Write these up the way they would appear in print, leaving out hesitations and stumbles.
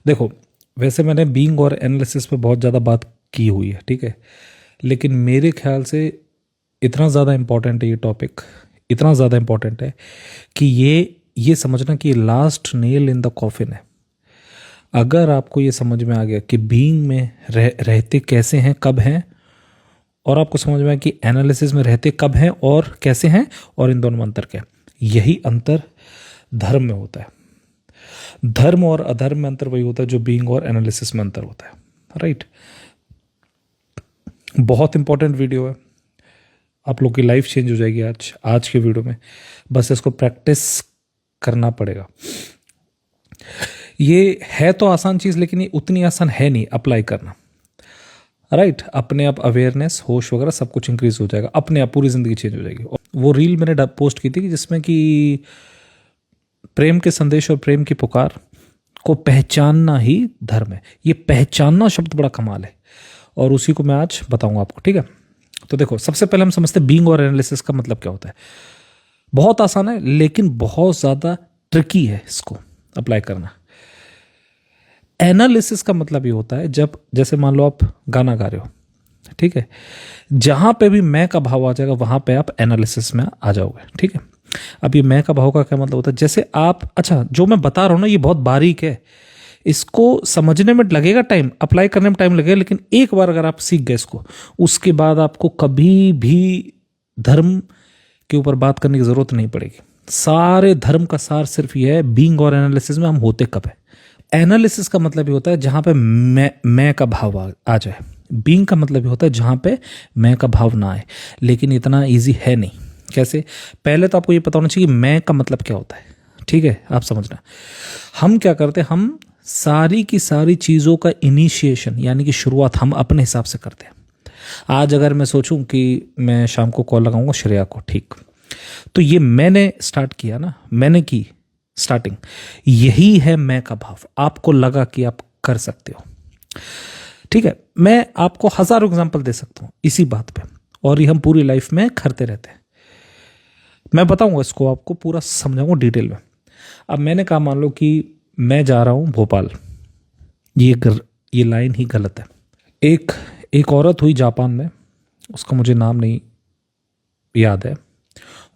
देखो, वैसे मैंने बीइंग और एनालिसिस पे बहुत ज़्यादा बात की हुई है, ठीक है, लेकिन मेरे ख्याल से इतना ज़्यादा इम्पोर्टेंट है ये टॉपिक, इतना ज़्यादा इम्पोर्टेंट है कि ये समझना कि ये last nail in the coffin है। अगर आपको ये समझ में आ गया कि बीइंग में रहते कैसे हैं, कब हैं, और आपको समझ में आया कि एनालिसिस में रहते कब हैं और कैसे हैं, और इन दोनों में अंतर क्या है, यही अंतर धर्म में होता है। धर्म और अधर्म में अंतर वही होता है जो बीइंग और एनालिसिस में अंतर होता है, राइट। बहुत इंपॉर्टेंट वीडियो है, आप लोग की लाइफ चेंज हो जाएगी आज के वीडियो में। बस इसको प्रैक्टिस करना पड़ेगा। ये है तो आसान चीज़, लेकिन ये उतनी आसान है नहीं अप्लाई करना, राइट। अपने आप अवेयरनेस, होश वगैरह सब कुछ इंक्रीज हो जाएगा, अपने आप पूरी ज़िंदगी चेंज हो जाएगी। और वो रील मैंने पोस्ट की थी कि जिसमें कि प्रेम के संदेश और प्रेम की पुकार को पहचानना ही धर्म है। ये पहचानना शब्द बड़ा कमाल है, और उसी को मैं आज बताऊंगा आपको, ठीक है। तो देखो, सबसे पहले हम समझते हैं बीइंग और एनालिसिस का मतलब क्या होता है। बहुत आसान है, लेकिन बहुत ज़्यादा ट्रिकी है इसको अप्लाई करना। एनालिसिस का मतलब ये होता है जब, जैसे मान लो आप गाना गा रहे हो, ठीक है, जहां पे भी मैं का भाव आ जाएगा वहां पे आप एनालिसिस में आ जाओगे, ठीक है। अब ये मैं का भाव का क्या मतलब होता है, जैसे आप, अच्छा, जो मैं बता रहा हूं ना ये बहुत बारीक है, इसको समझने में लगेगा टाइम, अप्लाई करने में टाइम लगेगा, लेकिन एक बार अगर आप सीख गए इसको, उसके बाद आपको कभी भी धर्म के ऊपर बात करने की जरूरत नहीं पड़ेगी। सारे धर्म का सार सिर्फ ये है, बीइंग और एनालिसिस में हम होते कब है। एनालिसिस का मतलब ये होता है जहां पे मैं का भाव आ जाए। बीइंग का मतलब ये होता है जहां पे मैं का भाव ना आए, लेकिन इतना इजी है नहीं। कैसे? पहले तो आपको ये पता होना चाहिए मैं का मतलब क्या होता है, ठीक है, आप समझना। हम क्या करते हैं, हम सारी की सारी चीज़ों का इनिशिएशन यानी कि शुरुआत हम अपने हिसाब से करते हैं। आज अगर मैं सोचूं कि मैं शाम को कॉल लगाऊंगा श्रेया को, ठीक, तो ये मैंने स्टार्ट किया ना, मैंने की स्टार्टिंग, यही है मैं का भाव। आपको लगा कि आप कर सकते हो, ठीक है। मैं आपको हजारों एग्जांपल दे सकता हूं इसी बात पे, और ये हम पूरी लाइफ में करते रहते हैं। मैं बताऊंगा इसको, आपको पूरा समझाऊंगा डिटेल में। अब मैंने कहा, मान लो कि मैं जा रहा हूं भोपाल, ये लाइन ही गलत है। एक एक औरत हुई जापान में, उसका मुझे नाम नहीं याद है।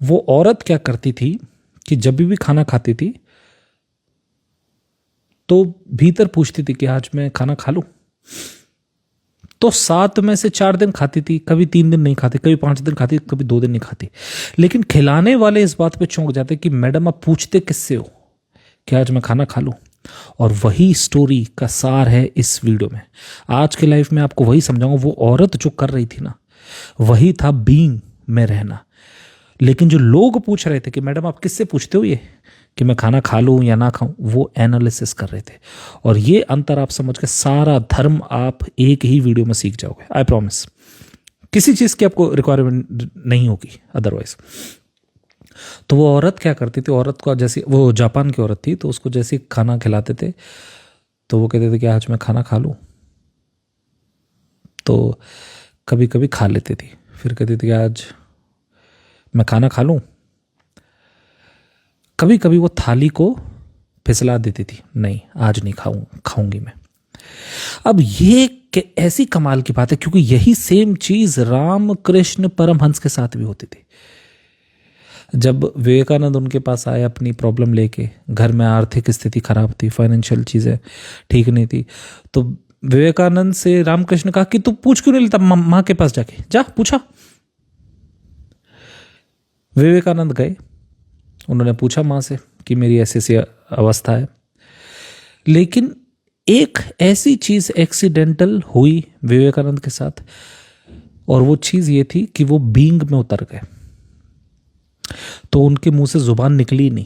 वो औरत क्या करती थी कि जब भी खाना खाती थी तो भीतर पूछती थी कि आज मैं खाना खा लूं। तो 7 में से 4 दिन खाती थी, कभी 3 दिन नहीं खाती, कभी 5 दिन खाती, कभी 2 दिन नहीं खाती। लेकिन खिलाने वाले इस बात पे चौंक जाते कि मैडम आप पूछते किससे हो कि आज मैं खाना खा लूं। और वही स्टोरी का सार है इस वीडियो में। आज के लाइफ में आपको वही समझाऊंगा। वो औरत जो कर रही थी ना, वही था बीइंग में रहना। लेकिन जो लोग पूछ रहे थे कि मैडम आप किससे पूछते हो ये कि मैं खाना खा लूं या ना खाऊं, वो एनालिसिस कर रहे थे। और ये अंतर आप समझ के सारा धर्म आप एक ही वीडियो में सीख जाओगे, आई प्रॉमिस। किसी चीज़ की आपको रिक्वायरमेंट नहीं होगी अदरवाइज। तो वो औरत क्या करती थी, औरत को जैसे, वो जापान की औरत थी, तो उसको जैसे खाना खिलाते थे तो वो कहते थे कि आज मैं खाना खा लूं। तो कभी कभी खा लेती थी, फिर कहती थी कि आज मैं खाना खा लूं। कभी कभी वो थाली को फिसला देती थी, नहीं आज नहीं खाऊंगी मैं। अब ये ऐसी कमाल की बात है, क्योंकि यही सेम चीज रामकृष्ण परमहंस के साथ भी होती थी। जब विवेकानंद उनके पास आए अपनी प्रॉब्लम लेके, घर में आर्थिक स्थिति खराब थी, फाइनेंशियल चीज़ें ठीक नहीं थी, तो विवेकानंद से रामकृष्ण कहा कि तू पूछ क्यों नहीं लेता माँ के पास जाके, जा पूछा। विवेकानंद गए, उन्होंने पूछा माँ से कि मेरी ऐसी ऐसी अवस्था है। लेकिन एक ऐसी चीज़ एक्सीडेंटल हुई विवेकानंद के साथ, और वो चीज़ ये थी कि वो बीइंग में उतर गए। तो उनके मुंह से जुबान निकली नहीं,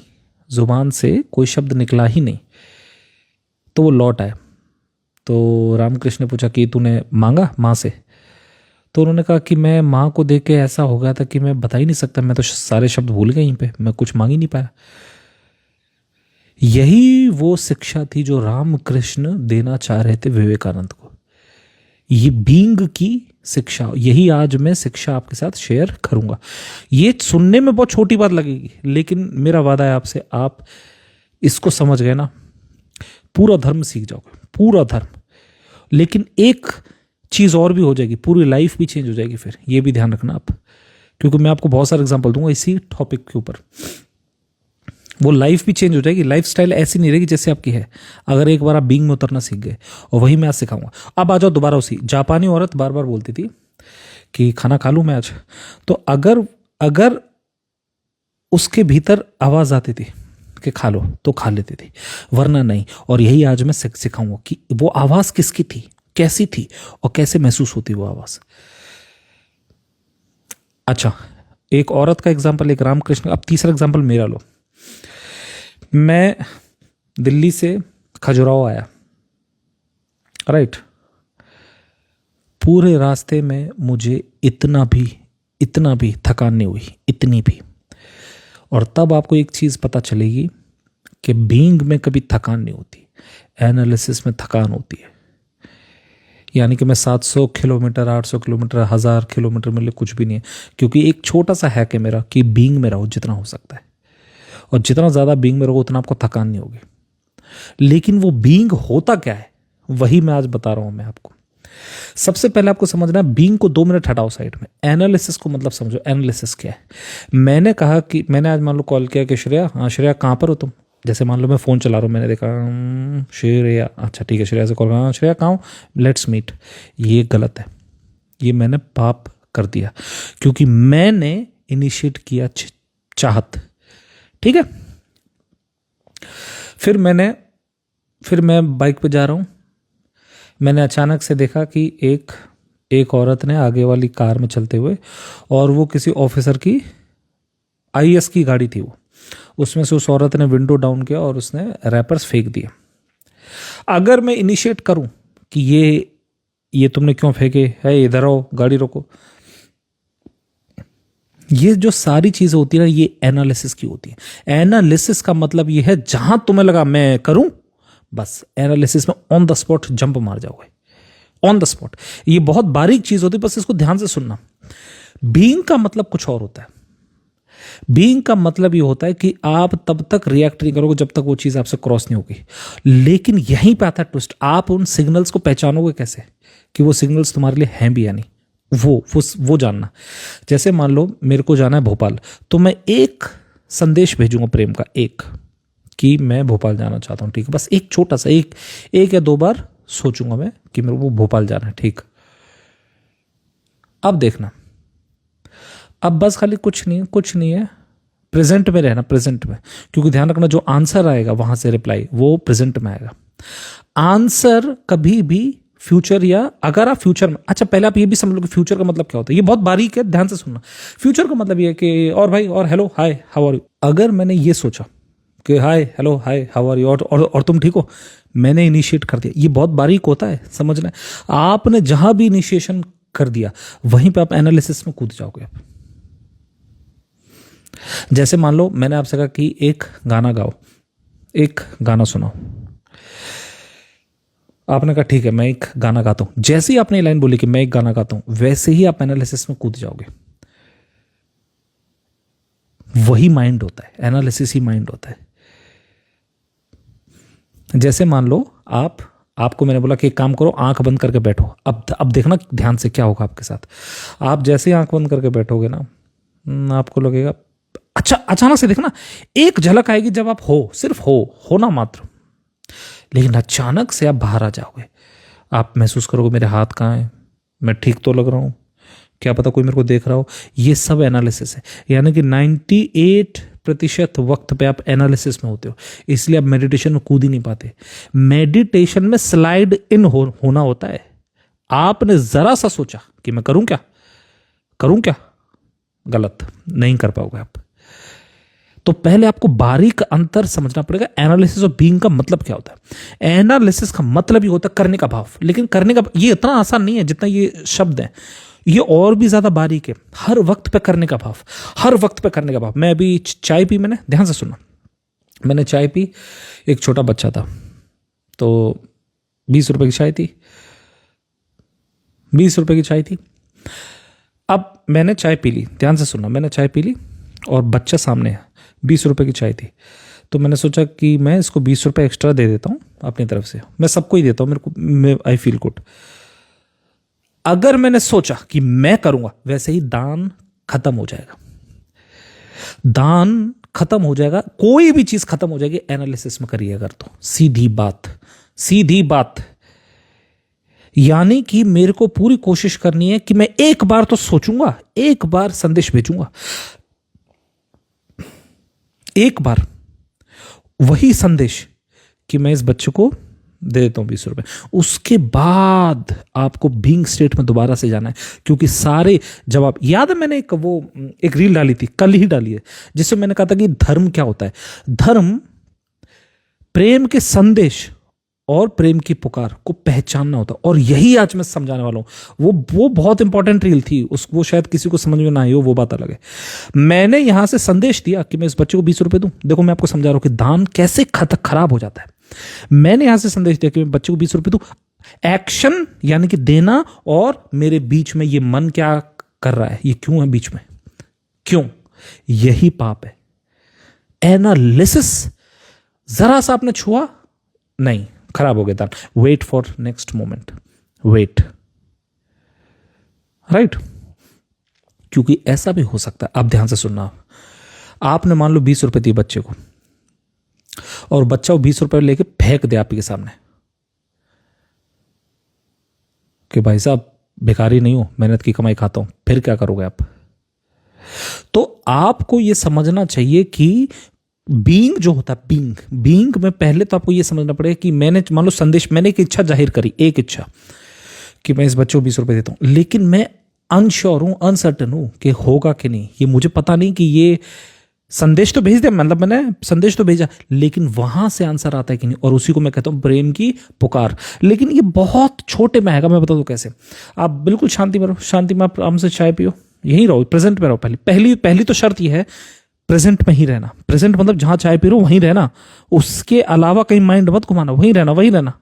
जुबान से कोई शब्द निकला ही नहीं। तो वो लौट आए। तो रामकृष्ण ने पूछा कि तूने मांगा माँ से? तो उन्होंने कहा कि मैं माँ को देख के ऐसा हो गया था कि मैं बता ही नहीं सकता, मैं तो सारे शब्द भूल गए यहीं पे, मैं कुछ मांग ही नहीं पाया। यही वो शिक्षा थी जो रामकृष्ण देना चाह रहे थे विवेकानंद को, ये बीइंग की शिक्षा। यही आज मैं शिक्षा आपके साथ शेयर करूंगा। ये सुनने में बहुत छोटी बात लगेगी, लेकिन मेरा वादा है आपसे, आप इसको समझ गए ना पूरा धर्म सीख जाओगे, पूरा धर्म। लेकिन एक चीज़ और भी हो जाएगी, पूरी लाइफ भी चेंज हो जाएगी फिर, ये भी ध्यान रखना आप, क्योंकि मैं आपको बहुत सारे एग्जांपल दूंगा इसी टॉपिक के ऊपर। वो लाइफ भी चेंज हो जाएगी, लाइफ स्टाइल ऐसी नहीं रहेगी जैसे आपकी है, अगर एक बार आप बीइंग में उतरना सीख गए। और वही मैं आज सिखाऊंगा। अब आ जाओ दोबारा उसी, जापानी औरत बार बार बोलती थी कि खाना खा लूं मैं आज, तो अगर उसके भीतर आवाज आती थी कि खा लो तो खा लेती थी, वरना नहीं। और यही आज मैं सिखाऊंगा कि वो आवाज किसकी थी, कैसी थी, और कैसे महसूस होती वो आवाज। अच्छा, एक औरत का एग्जाम्पल, एक रामकृष्ण। अब तीसरा एग्जाम्पल मेरा लो। मैं दिल्ली से खजुराहो आया, राइट। पूरे रास्ते में मुझे इतना भी थकान नहीं हुई, इतनी भी। और तब आपको एक चीज पता चलेगी कि बीइंग में कभी थकान नहीं होती, एनालिसिस में थकान होती है। यानी कि मैं 700 किलोमीटर, 800 किलोमीटर, 1000 किलोमीटर मेरे लिए कुछ भी नहीं है, क्योंकि एक छोटा सा हैक है मेरा कि बीइंग में रहो जितना हो सकता है, और जितना ज़्यादा बीइंग में रहो उतना आपको थकान नहीं होगी। लेकिन वो बीइंग होता क्या है, वही मैं आज बता रहा हूं मैं आपको। सबसे पहले आपको समझना है, बीइंग को 2 मिनट हटाओ साइड में, एनालिसिस को मतलब समझो। एनालिसिस क्या है? मैंने कहा कि मैंने आज मान लो कॉल किया कि श्रेया, हाँ श्रेया कहाँ पर हो तुम? जैसे मान लो मैं फ़ोन चला रहा हूँ, मैंने देखा श्रेया, अच्छा ठीक है, श्रेया से कॉल, हाँ श्रेया कहाँ हो, लेट्स मीट। ये गलत है, ये मैंने पाप कर दिया, क्योंकि मैंने इनिशिएट किया चाहत, ठीक है। फिर मैं बाइक पे जा रहा हूँ, मैंने अचानक से देखा कि एक औरत ने आगे वाली कार में चलते हुए, और वो किसी ऑफिसर की आईएएस की गाड़ी थी वो, उसमें से उस औरत ने विंडो डाउन किया और उसने रैपर्स फेंक दिए। अगर मैं इनिशिएट करूं कि ये तुमने क्यों फेंके है, इधर आओ, गाड़ी रोको, ये जो सारी चीजें होती है ना, ये एनालिसिस की होती है। एनालिसिस का मतलब ये है, जहां तुम्हें लगा मैं करूं, बस एनालिसिस में ऑन द स्पॉट जंप मार जाओगे, ऑन द स्पॉट। ये बहुत बारीक चीज होती है, बस इसको ध्यान से सुनना। बीइंग का मतलब कुछ और होता है। बीइंग का मतलब ये होता है कि आप तब तक रिएक्ट नहीं करोगे जब तक वो चीज आपसे क्रॉस नहीं होगी। लेकिन यहीं पे आता है ट्विस्ट, आप उन सिग्नल्स को पहचानोगे कैसे कि वो सिग्नल्स तुम्हारे लिए हैं भी या नहीं, वो जानना। जैसे मान लो मेरे को जाना है भोपाल, तो मैं एक संदेश भेजूंगा प्रेम का, एक, कि मैं भोपाल जाना चाहता हूँ, ठीक है। बस एक छोटा सा, एक या 2 बार सोचूंगा मैं कि मेरे को भोपाल जाना है, ठीक। अब देखना, अब बस खाली कुछ नहीं है, प्रेजेंट में रहना, प्रेजेंट में। क्योंकि ध्यान रखना, जो आंसर आएगा वहां से रिप्लाई, वो प्रेजेंट में आएगा। आंसर कभी भी फ्यूचर, या अगर आप फ्यूचर में, अच्छा पहले आप ये भी समझ लो कि फ्यूचर का मतलब क्या होता है। ये बहुत बारीक है, ध्यान से सुनना। फ्यूचर का मतलब ये है कि और भाई, और hello, hi, how are you. अगर मैंने ये सोचा कि hi, hello, hi, how are you, और तुम ठीक हो, मैंने इनिशिएट कर दिया। ये बहुत बारीक होता है, समझना। आपने जहां भी इनिशिएशन कर दिया, वहीं पे आप एनालिसिस में कूद जाओगे आप। जैसे मान लो मैंने आपसे कहा कि एक गाना गाओ, एक गाना सुनाओ। आपने कहा ठीक है, मैं एक गाना गाता हूं। जैसे ही आपने लाइन बोली कि मैं एक गाना गाता हूं, वैसे ही आप एनालिसिस में कूद जाओगे। वही माइंड होता है, एनालिसिस ही माइंड होता है। जैसे मान लो आपको मैंने बोला कि एक काम करो, आंख बंद करके बैठो। अब देखना ध्यान से क्या होगा आपके साथ। आप जैसे ही आंख बंद करके बैठोगे ना, आपको लगेगा, अच्छा अचानक से देखना एक झलक आएगी जब आप सिर्फ होना मात्र। लेकिन अचानक से आप बाहर आ जाओगे, आप महसूस करोगे मेरे हाथ कहाँ हैं, मैं ठीक तो लग रहा हूं, क्या पता कोई मेरे को देख रहा हो। ये सब एनालिसिस है। यानी कि 98% वक्त पे आप एनालिसिस में होते हो, इसलिए आप मेडिटेशन में कूद ही नहीं पाते। मेडिटेशन में स्लाइड इन होना होता है। आपने जरा सा सोचा कि मैं करूं क्या, गलत, नहीं कर पाओगे आप। तो पहले आपको बारीक अंतर समझना पड़ेगा। एनालिसिस और बीइंग का मतलब क्या होता है। एनालिसिस का मतलब ये होता है करने का भाव, लेकिन करने का ये इतना आसान नहीं है जितना ये शब्द है, ये और भी ज्यादा बारीक है। हर वक्त पे करने का भाव, हर वक्त पे करने का भाव। मैं अभी चाय पी, मैंने, ध्यान से सुना, मैंने चाय पी, एक छोटा बच्चा था, तो 20 रुपए की चाय थी, 20 रुपए की चाय थी। अब मैंने चाय पी ली, ध्यान से सुनना, मैंने चाय पी ली और बच्चा सामने है, 20 रुपए की चाय थी। तो मैंने सोचा कि मैं इसको 20 रुपये एक्स्ट्रा दे देता हूँ अपनी तरफ से, मैं सबको ही देता हूँ, मेरे को आई फील गुड। अगर मैंने सोचा कि मैं करूंगा, वैसे ही दान खत्म हो जाएगा, दान खत्म हो जाएगा, कोई भी चीज खत्म हो जाएगी एनालिसिस में करिए अगर तो। सीधी बात, सीधी बात। यानी कि मेरे को पूरी कोशिश करनी है कि मैं एक बार तो सोचूंगा, एक बार संदेश भेजूंगा, एक बार वही संदेश कि मैं इस बच्चे को दे देता हूं 20 रुपए। उसके बाद आपको बीइंग स्टेट में दोबारा से जाना है, क्योंकि सारे जवाब याद है। मैंने एक रील डाली थी, कल ही डाली है, जिससे मैंने कहा था कि धर्म क्या होता है। धर्म प्रेम के संदेश और प्रेम की पुकार को पहचानना होता है, और यही आज मैं समझाने वाला हूं। वो बहुत इंपॉर्टेंट रील थी, वो शायद किसी को समझ में ना आई हो, वो बात अलग है। मैंने यहां से संदेश दिया कि मैं इस बच्चे को 20 रुपए दूं। देखो मैं आपको समझा रहा हूं कि दान कैसे खराब हो जाता है। मैंने यहां से संदेश दिया कि मैं बच्चे को 20 रुपए दूं। एक्शन यानी कि देना, और मेरे बीच में ये मन क्या कर रहा है, ये क्यों है बीच में, क्यों, यही पाप है। एनालिसिस, जरा सा आपने छुआ, नहीं, खराब हो गया दान। Wait for next moment, wait, right. क्योंकि ऐसा भी हो सकता है, आप ध्यान से सुनना। आपने मान लो 20 रुपए दिए बच्चे को, और बच्चा वो 20 रुपए लेके फेंक दे आपके सामने कि भाई साहब भिखारी नहीं हूं, मेहनत की कमाई खाता हूं, फिर क्या करोगे आप? तो आपको यह समझना चाहिए कि बीइंग जो होता है, बीइंग में पहले तो आपको यह समझना पड़ेगा कि मैंने मान लो संदेश, मैंने एक इच्छा जाहिर करी, एक इच्छा कि मैं इस बच्चे को 20 रुपए देता हूं, लेकिन मैं अनश्योर हूं, अनसर्टन हूं कि होगा कि नहीं, ये मुझे पता नहीं कि ये संदेश तो भेज दिया, मतलब मैंने संदेश तो भेजा, लेकिन वहां से आंसर आता है कि नहीं, और उसी को मैं कहता हूं प्रेम की पुकार। लेकिन ये बहुत छोटे में आएगा, मैं बता दूं कैसे। आप बिल्कुल शांति में रहो, शांति में आप आराम से चाय पियो, यहीं रहो, प्रेजेंट में रहो। पहली तो शर्त यह है, प्रेजेंट में ही रहना। प्रेजेंट मतलब जहां चाय पी रहे हो वहीं रहना, उसके अलावा कहीं माइंड मत घुमाना, वहीं रहना।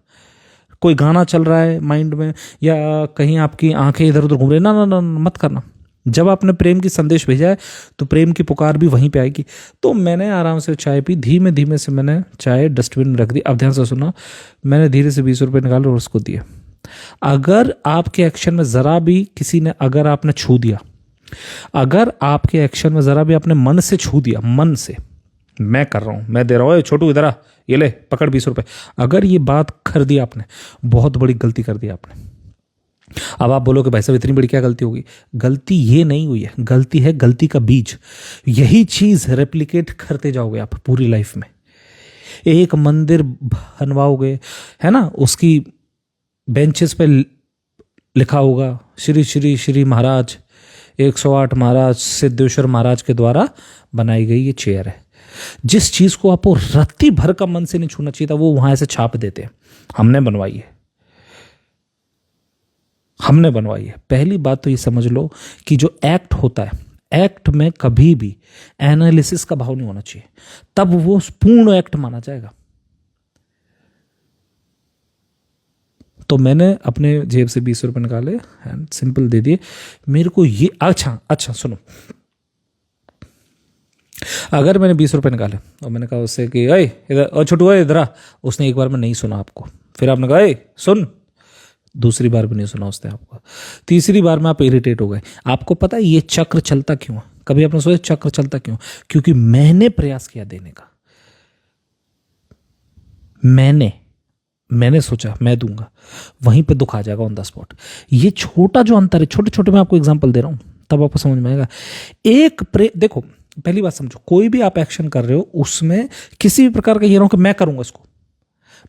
कोई गाना चल रहा है माइंड में, या कहीं आपकी आंखें इधर उधर घूम रही, ना मत करना। जब आपने प्रेम की संदेश भेजा है तो प्रेम की पुकार भी वहीं पे आएगी। तो मैंने आराम से चाय पी, धीमे धीमे से मैंने चाय डस्टबिन में रख दी। अब ध्यान से सुना, मैंने धीरे से 20 रुपए निकाले और उसको दिए। अगर आपके एक्शन में जरा भी किसी ने, अगर आपने छू दिया, अगर आपके एक्शन में जरा भी आपने मन से छू दिया, मन से, मैं कर रहा हूं, मैं दे रहा हूं, छोटू इधर आ, ये ले पकड़ 20 रुपए, अगर ये बात कर दी आपने, बहुत बड़ी गलती कर दी आपने। अब आप बोलोगे भाई साहब इतनी बड़ी क्या गलती होगी? गलती ये नहीं हुई है, गलती है गलती का बीज। यही चीज रेप्लिकेट करते जाओगे आप पूरी लाइफ में। एक मंदिर बनवाओगे, है ना, उसकी बेंचेस पे लिखा होगा श्री श्री श्री महाराज 108 महाराज सिद्धेश्वर महाराज के द्वारा बनाई गई ये चेयर है। जिस चीज को आपको रत्ती भर का मन से नहीं छूना चाहिए था, वो वहां से छाप देते हैं, हमने बनवाई है, हमने बनवाई है। पहली बात तो ये समझ लो कि जो एक्ट होता है, एक्ट में कभी भी एनालिसिस का भाव नहीं होना चाहिए, तब वो पूर्ण एक्ट माना जाएगा। तो मैंने अपने जेब से 20 रुपए निकाले एंड सिंपल दे दिए। मेरे को ये अच्छा सुनो, अगर मैंने 20 रुपए निकाले और मैंने कहा उससे कि अरे इधर, और छोटू इधर आ, उसने एक बार में नहीं सुना आपको, फिर आपने कहा अरे सुन, दूसरी बार भी नहीं सुना उसने आपको, तीसरी बार में आप इरिटेट हो गए। आपको पता है ये चक्र चलता क्यों है? कभी आपने सोचा चक्र चलता क्यों? क्योंकि मैंने प्रयास किया देने का, मैंने सोचा मैं दूंगा, वहीं पे दुख आ जाएगा ऑन द स्पॉट। ये छोटा जो अंतर है, छोटे छोटे मैं आपको एग्जांपल दे रहा हूं, तब आपको समझ में आएगा। देखो पहली बात समझो, कोई भी आप एक्शन कर रहे हो उसमें किसी भी प्रकार का ये रहो कि मैं करूंगा इसको,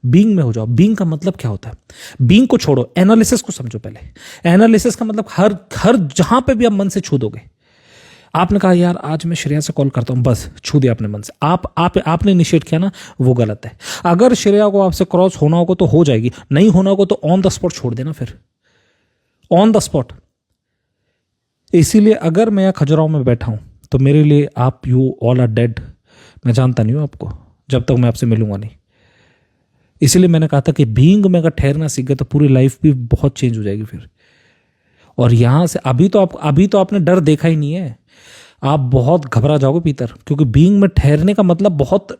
बीइंग में हो जाओ। बीइंग का मतलब क्या होता है? बीइंग को छोड़ो, एनालिसिस को समझो पहले। एनालिसिस का मतलब हर जहां पे भी आप मन से छू दोगे। आपने कहा यार आज मैं श्रेया से कॉल करता हूं, बस छू दिया आपने मन से, आपने इनिशिएट किया ना, वो गलत है। अगर श्रेया को आपसे क्रॉस होना होगा तो हो जाएगी, नहीं होना होगा तो ऑन द स्पॉट छोड़ देना, फिर ऑन द स्पॉट। इसीलिए अगर मैं खजुराहो में बैठा हूं तो मेरे लिए आप यू ऑल आर डेड। मैं जानता नहीं हूं आपको जब तक मैं आपसे मिलूंगा नहीं। इसलिए मैंने कहा था कि बीइंग में अगर ठहरना सीख गए तो पूरी लाइफ भी बहुत चेंज हो जाएगी फिर। और यहां से अभी तो आपने डर देखा ही नहीं है, आप बहुत घबरा जाओगे भीतर, क्योंकि बीइंग में ठहरने का मतलब बहुत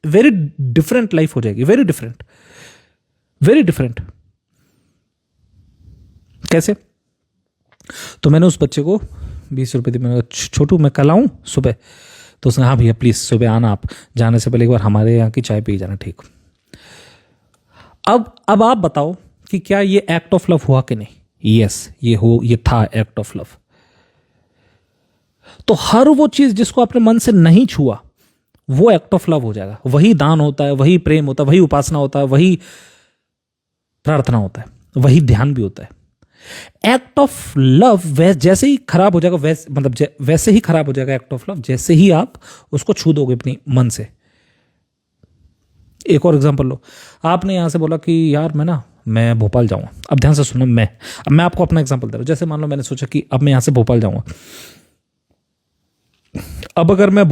वेरी डिफरेंट लाइफ हो जाएगी, वेरी डिफरेंट, वेरी डिफरेंट। कैसे? तो मैंने उस बच्चे को 20 रुपये दी, मैंने कहा छोटू मैं कल आऊँ सुबह? तो उसने हाँ भैया प्लीज़ सुबह आना, आप जाने से पहले एक बार हमारे यहाँ की चाय पी जाना। ठीक। अब आप बताओ कि क्या ये एक्ट ऑफ लव हुआ कि नहीं? यस, ये था एक्ट ऑफ लव। तो हर वो चीज जिसको अपने मन से नहीं छुआ वो एक्ट ऑफ लव हो जाएगा। वही दान होता है, वही प्रेम होता है, वही उपासना होता है, वही प्रार्थना होता है, वही ध्यान भी होता है। एक्ट ऑफ लव जैसे ही खराब हो जाएगा, वैसे ही खराब हो जाएगा एक्ट ऑफ लव जैसे ही आप उसको छू दोगे अपनी मन से। एक और एग्जांपल लो, आपने यहां से बोला कि यार मैं भोपाल जाऊंगा। अब ध्यान से सुनो, मैं आपको अपना एग्जांपल दे रहा हूं। जैसे मान लो मैंने सोचा कि अब मैं यहां से भोपाल जाऊंगा। अब अगर मैं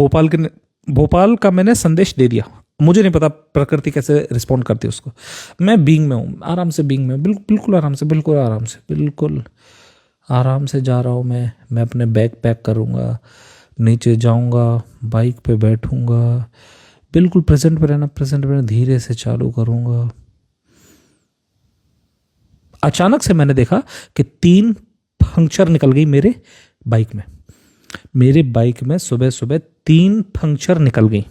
भोपाल का मैंने संदेश दे दिया, मुझे नहीं पता प्रकृति कैसे रिस्पॉन्ड करती है उसको। मैं बीइंग में हूँ, आराम से बीइंग में, बिल्कुल आराम से, बिल्कुल आराम से जा रहा हूँ। मैं अपने बैग पैक करूँगा, नीचे जाऊँगा, बाइक पे बैठूँगा, बिल्कुल प्रेजेंट पे रहना, धीरे से चालू करूँगा। अचानक से मैंने देखा कि 3 पंक्चर निकल गई मेरे बाइक में। सुबह सुबह 3 पंक्चर निकल गई।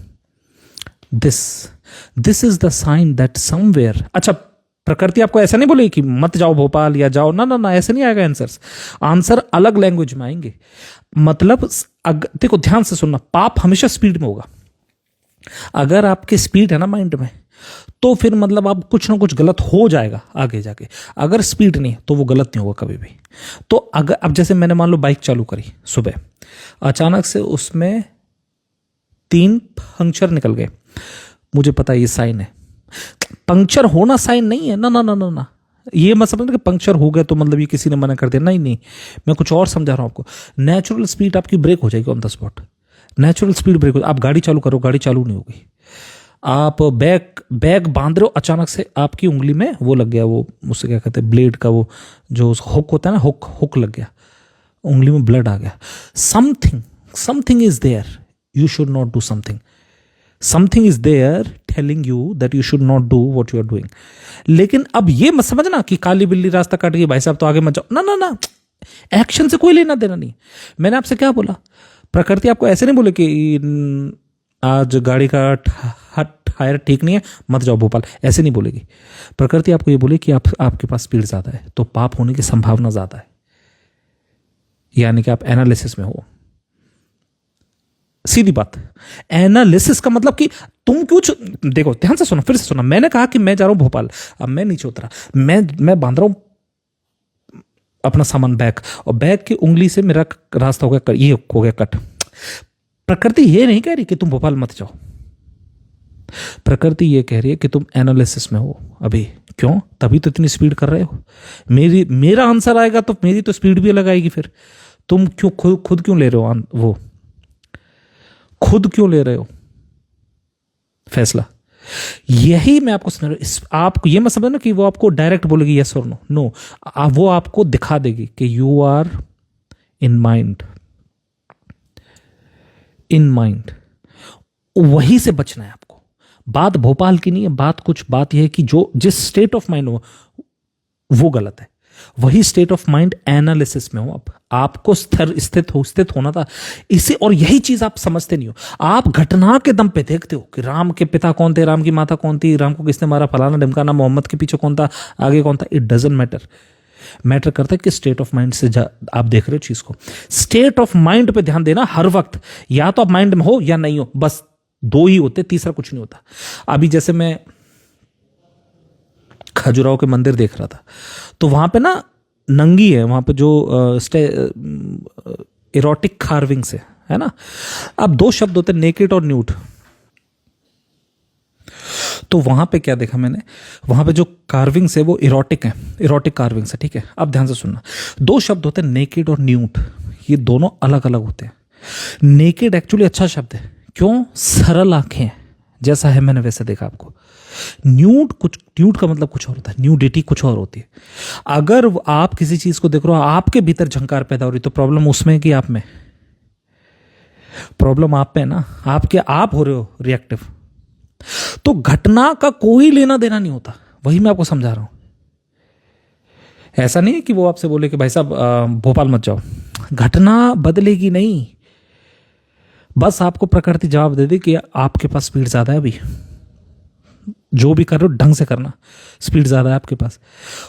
This is the sign that somewhere. अच्छा, प्रकृति आपको ऐसा नहीं बोलेगी कि मत जाओ भोपाल या जाओ, ना, ऐसे नहीं आएगा आंसर अलग लैंग्वेज में आएंगे। मतलब देखो ध्यान से सुनना, पाप हमेशा स्पीड में होगा। अगर आपकी स्पीड है ना माइंड में, तो फिर मतलब आप कुछ ना कुछ गलत हो जाएगा आगे जाके। अगर स्पीड नहीं तो वो गलत नहीं होगा कभी भी। तो अगर अब जैसे मैंने मान लो बाइक चालू करी सुबह, अचानक से उसमें 3 पंक्चर निकल गए। मुझे पता है ये साइन है। पंक्चर होना साइन नहीं है, ना। ये मत समझना कि पंक्चर हो गया तो मतलब ये किसी ने मना कर दिया, नहीं। मैं कुछ और समझा रहा हूं आपको। नेचुरल स्पीड आपकी ब्रेक हो जाएगी on the spot. Natural speed break हो, आप गाड़ी चालू करो, गाड़ी चालू नहीं होगी। आप बैग बांध रहे हो, अचानक से आपकी उंगली में वो लग गया, वो उससे क्या कहते हैं, ब्लेड का वो जो हुक होता है ना, हुक लग गया, उंगली में ब्लड आ गया। Something is there, you should not do something is there telling you that you should not do what you are doing. लेकिन अब ये मत समझना कि काली बिल्ली रास्ता काट गई, भाई साहब तो आगे मत जाओ, ना। एक्शन से कोई लेना देना नहीं। मैंने आपसे क्या बोला? प्रकृति आपको ऐसे नहीं बोले कि आज गाड़ी का टायर ठीक नहीं है, मत जाओ भोपाल, ऐसे नहीं बोलेगी। प्रकृति आपको ये बोले कि आपके पास स्पीड ज्यादा है तो पाप होने की संभावना ज्यादा है, यानी कि आप एनालिसिस में हो। सीधी बात। एनालिसिस का मतलब कि तुम क्यों, देखो ध्यान से सुनो, फिर से सुनो। मैंने कहा कि मैं जा रहा हूं भोपाल, अब मैं नीचे उतरा, मैं बांध रहा हूं अपना सामान बैग, और बैग की उंगली से मेरा रास्ता हो गया, ये हो गया कट। प्रकृति ये नहीं कह रही कि तुम भोपाल मत जाओ। प्रकृति ये कह रही है कि तुम एनालिसिस में हो अभी। क्यों? तभी तो इतनी स्पीड कर रहे हो। मेरा आंसर आएगा तो मेरी तो स्पीड भी अलग आएगी। फिर तुम क्यों खुद क्यों ले रहे हो वो, खुद क्यों ले रहे हो फैसला? यही मैं आपको समझ रहा हूं। आपको ये मत समझना कि वो आपको डायरेक्ट बोलेगी यस और नो। वो आपको दिखा देगी कि यू आर इन माइंड। वही से बचना है आपको। बात भोपाल की नहीं है, बात यह है कि जो जिस स्टेट ऑफ माइंड हो वो गलत है। वही स्टेट ऑफ माइंड एनालिसिस में हो आपको स्थित होना था इसे। और यही चीज आप समझते नहीं हो। आप घटना के दम पे देखते हो कि राम के पिता कौन थे, राम की माता कौन थी, राम को किसने मारा, फलाना ढिमकाना, मोहम्मद के पीछे कौन था, आगे कौन था। इट डजंट मैटर करता है कि स्टेट ऑफ माइंड से आप देख रहे हो चीज को। स्टेट ऑफ माइंड पे ध्यान देना हर वक्त। या तो आप माइंड में हो या नहीं हो, बस 2 ही होते, तीसरा कुछ नहीं होता। अभी जैसे मैं खजुराहो के मंदिर देख रहा था, तो वहां पे ना नंगी है, वहां पे जो इरोटिक कार्विंग्स है ना। अब 2 शब्द होते हैं, नेकेड और न्यूड। तो वहां पे क्या देखा मैंने, वहां पे जो कार्विंग्स है वो इरोटिक कार्विंग्स है। ठीक है, अब ध्यान से सुनना। 2 शब्द होते हैं, नेकेड और न्यूड। ये दोनों अलग अलग होते हैं। नेकेड एक्चुअली अच्छा शब्द है। क्यों? सरल आंखें, जैसा है मैंने वैसे देखा आपको। न्यूड का मतलब कुछ और होता है, न्यूडिटी कुछ और होती है। अगर आप किसी चीज को देख रहे हो, आपके भीतर झंकार पैदा हो रही, तो प्रॉब्लम उसमें कि आप में? प्रॉब्लम आप पे है ना। आप हो रहे हो रिएक्टिव। तो घटना का कोई लेना देना नहीं होता, वही मैं आपको समझा रहा हूं। ऐसा नहीं है कि वो आपसे बोले कि भाई साहब भोपाल मत जाओ, घटना बदलेगी नहीं, बस आपको प्रकृति जवाब दे दे कि आपके पास स्पीड ज्यादा है, अभी जो भी कर रहे हो ढंग से करना, स्पीड ज्यादा है आपके पास,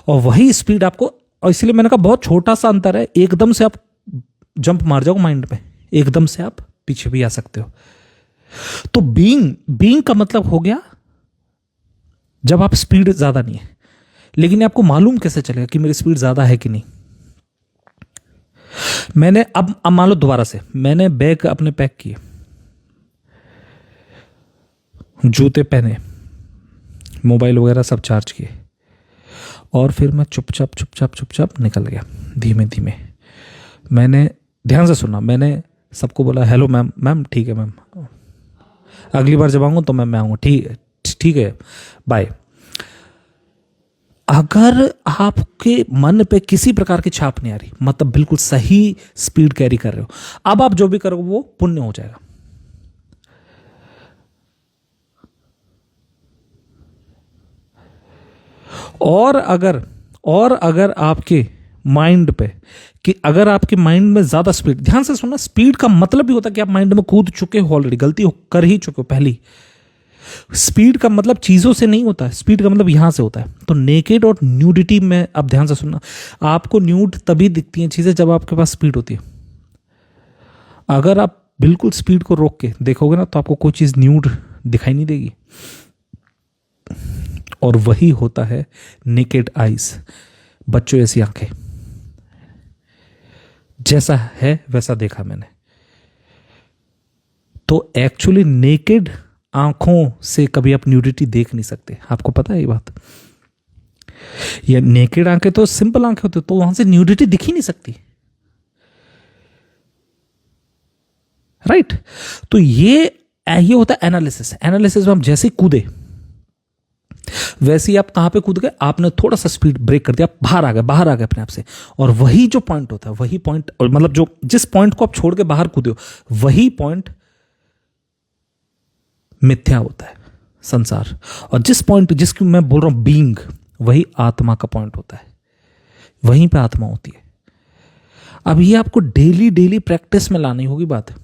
और वही स्पीड आपको, और इसलिए मैंने कहा बहुत छोटा सा अंतर है, एकदम से आप जंप मार जाओ माइंड में, एकदम से आप पीछे भी आ सकते हो। तो बीइंग का मतलब हो गया जब आप स्पीड ज्यादा नहीं है, लेकिन आपको मालूम कैसे चलेगा कि मेरी स्पीड ज्यादा है कि नहीं। मैंने अब मान लो दोबारा से मैंने बैग अपने पैक किए, जूते पहने, मोबाइल वगैरह सब चार्ज किए, और फिर मैं चुपचाप निकल गया धीमे धीमे। मैंने ध्यान से सुना, मैंने सबको बोला हेलो मैम ठीक है मैम, अगली बार जब आऊंगा तो मैं आऊंगा, ठीक है बाय। अगर आपके मन पे किसी प्रकार की छाप नहीं आ रही, मतलब बिल्कुल सही स्पीड कैरी कर रहे हो, अब आप जो भी करोगे वो पुण्य हो जाएगा। और अगर आपके माइंड पे, कि अगर आपके माइंड में ज्यादा स्पीड, ध्यान से सुनना, स्पीड का मतलब भी होता है कि आप माइंड में कूद चुके हो, ऑलरेडी गलती कर ही चुके हो पहली। स्पीड का मतलब चीजों से नहीं होता है, स्पीड का मतलब यहां से होता है। तो नेकेड और न्यूडिटी में, अब ध्यान से सुनना, आपको न्यूड तभी दिखती हैं चीजें जब आपके पास स्पीड होती है। अगर आप बिल्कुल स्पीड को रोक के देखोगे ना, तो आपको कोई चीज न्यूड दिखाई नहीं देगी, और वही होता है नेकेड आइज, बच्चों ऐसी आंखें, जैसा है वैसा देखा मैंने। तो एक्चुअली नेकेड आंखों से कभी आप न्यूडिटी देख नहीं सकते, आपको पता है ये बात। ये नेकेड आंखें तो सिंपल आंखें होती, तो वहां से न्यूडिटी दिख ही नहीं सकती, राइट। तो ये होता है एनालिसिस। एनालिसिस में हम जैसे कूदे, वैसे ही आप कहां पे कूद गए, आपने थोड़ा सा स्पीड ब्रेक कर दिया, बाहर आ गए अपने आप से, और वही जो पॉइंट होता है, वही पॉइंट, मतलब जो जिस पॉइंट को आप छोड़ के बाहर कूदे हो, वही पॉइंट मिथ्या होता है, संसार। और जिस पॉइंट, जिसकी मैं बोल रहा हूं बीइंग, वही आत्मा का पॉइंट होता है, वहीं पे आत्मा होती है। अब ये आपको डेली प्रैक्टिस में लानी होगी बात।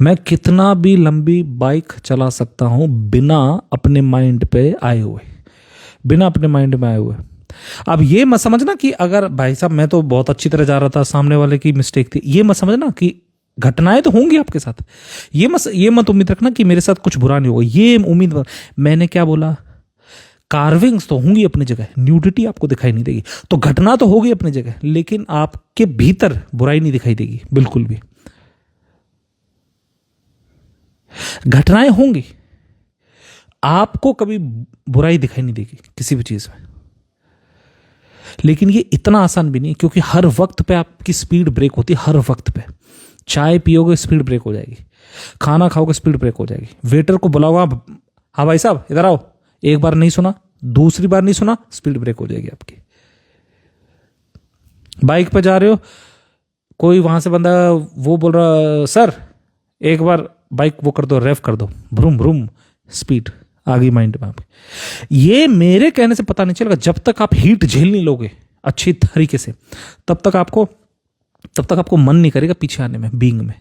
मैं कितना भी लंबी बाइक चला सकता हूं बिना अपने माइंड पे आए हुए, बिना अपने माइंड में आए हुए। अब ये मत समझना कि अगर भाई साहब मैं तो बहुत अच्छी तरह जा रहा था, सामने वाले की मिस्टेक थी, ये मत समझना कि घटनाएं तो होंगी आपके साथ, ये मत उम्मीद रखना कि मेरे साथ कुछ बुरा नहीं होगा, ये उम्मीद। मैंने क्या बोला, कार्विंग्स तो होंगी अपनी जगह, न्यूडिटी आपको दिखाई नहीं देगी, तो घटना तो होगी अपनी जगह, लेकिन आपके भीतर बुराई नहीं दिखाई देगी बिल्कुल भी। घटनाएं होंगी, आपको कभी बुराई दिखाई नहीं देगी किसी भी चीज में, लेकिन ये इतना आसान भी नहीं, क्योंकि हर वक्त पे आपकी स्पीड ब्रेक होती है, हर वक्त पे। चाय पियोगे स्पीड ब्रेक हो जाएगी, खाना खाओगे स्पीड ब्रेक हो जाएगी, वेटर को बुलाओगे, हाँ भाई साहब इधर आओ, एक बार नहीं सुना, दूसरी बार नहीं सुना, स्पीड ब्रेक हो जाएगी आपकी। बाइक पे जा रहे हो, कोई वहां से बंदा वो बोल रहा, सर एक बार बाइक वो कर दो, रेव कर दो, भ्रूम भ्रूम, स्पीड आ गई माइंड में आपके। ये मेरे कहने से पता नहीं चलेगा, जब तक आप हीट झेल नहीं लोगे अच्छी तरीके से, तब तक आपको मन नहीं करेगा पीछे आने में, बीइंग में।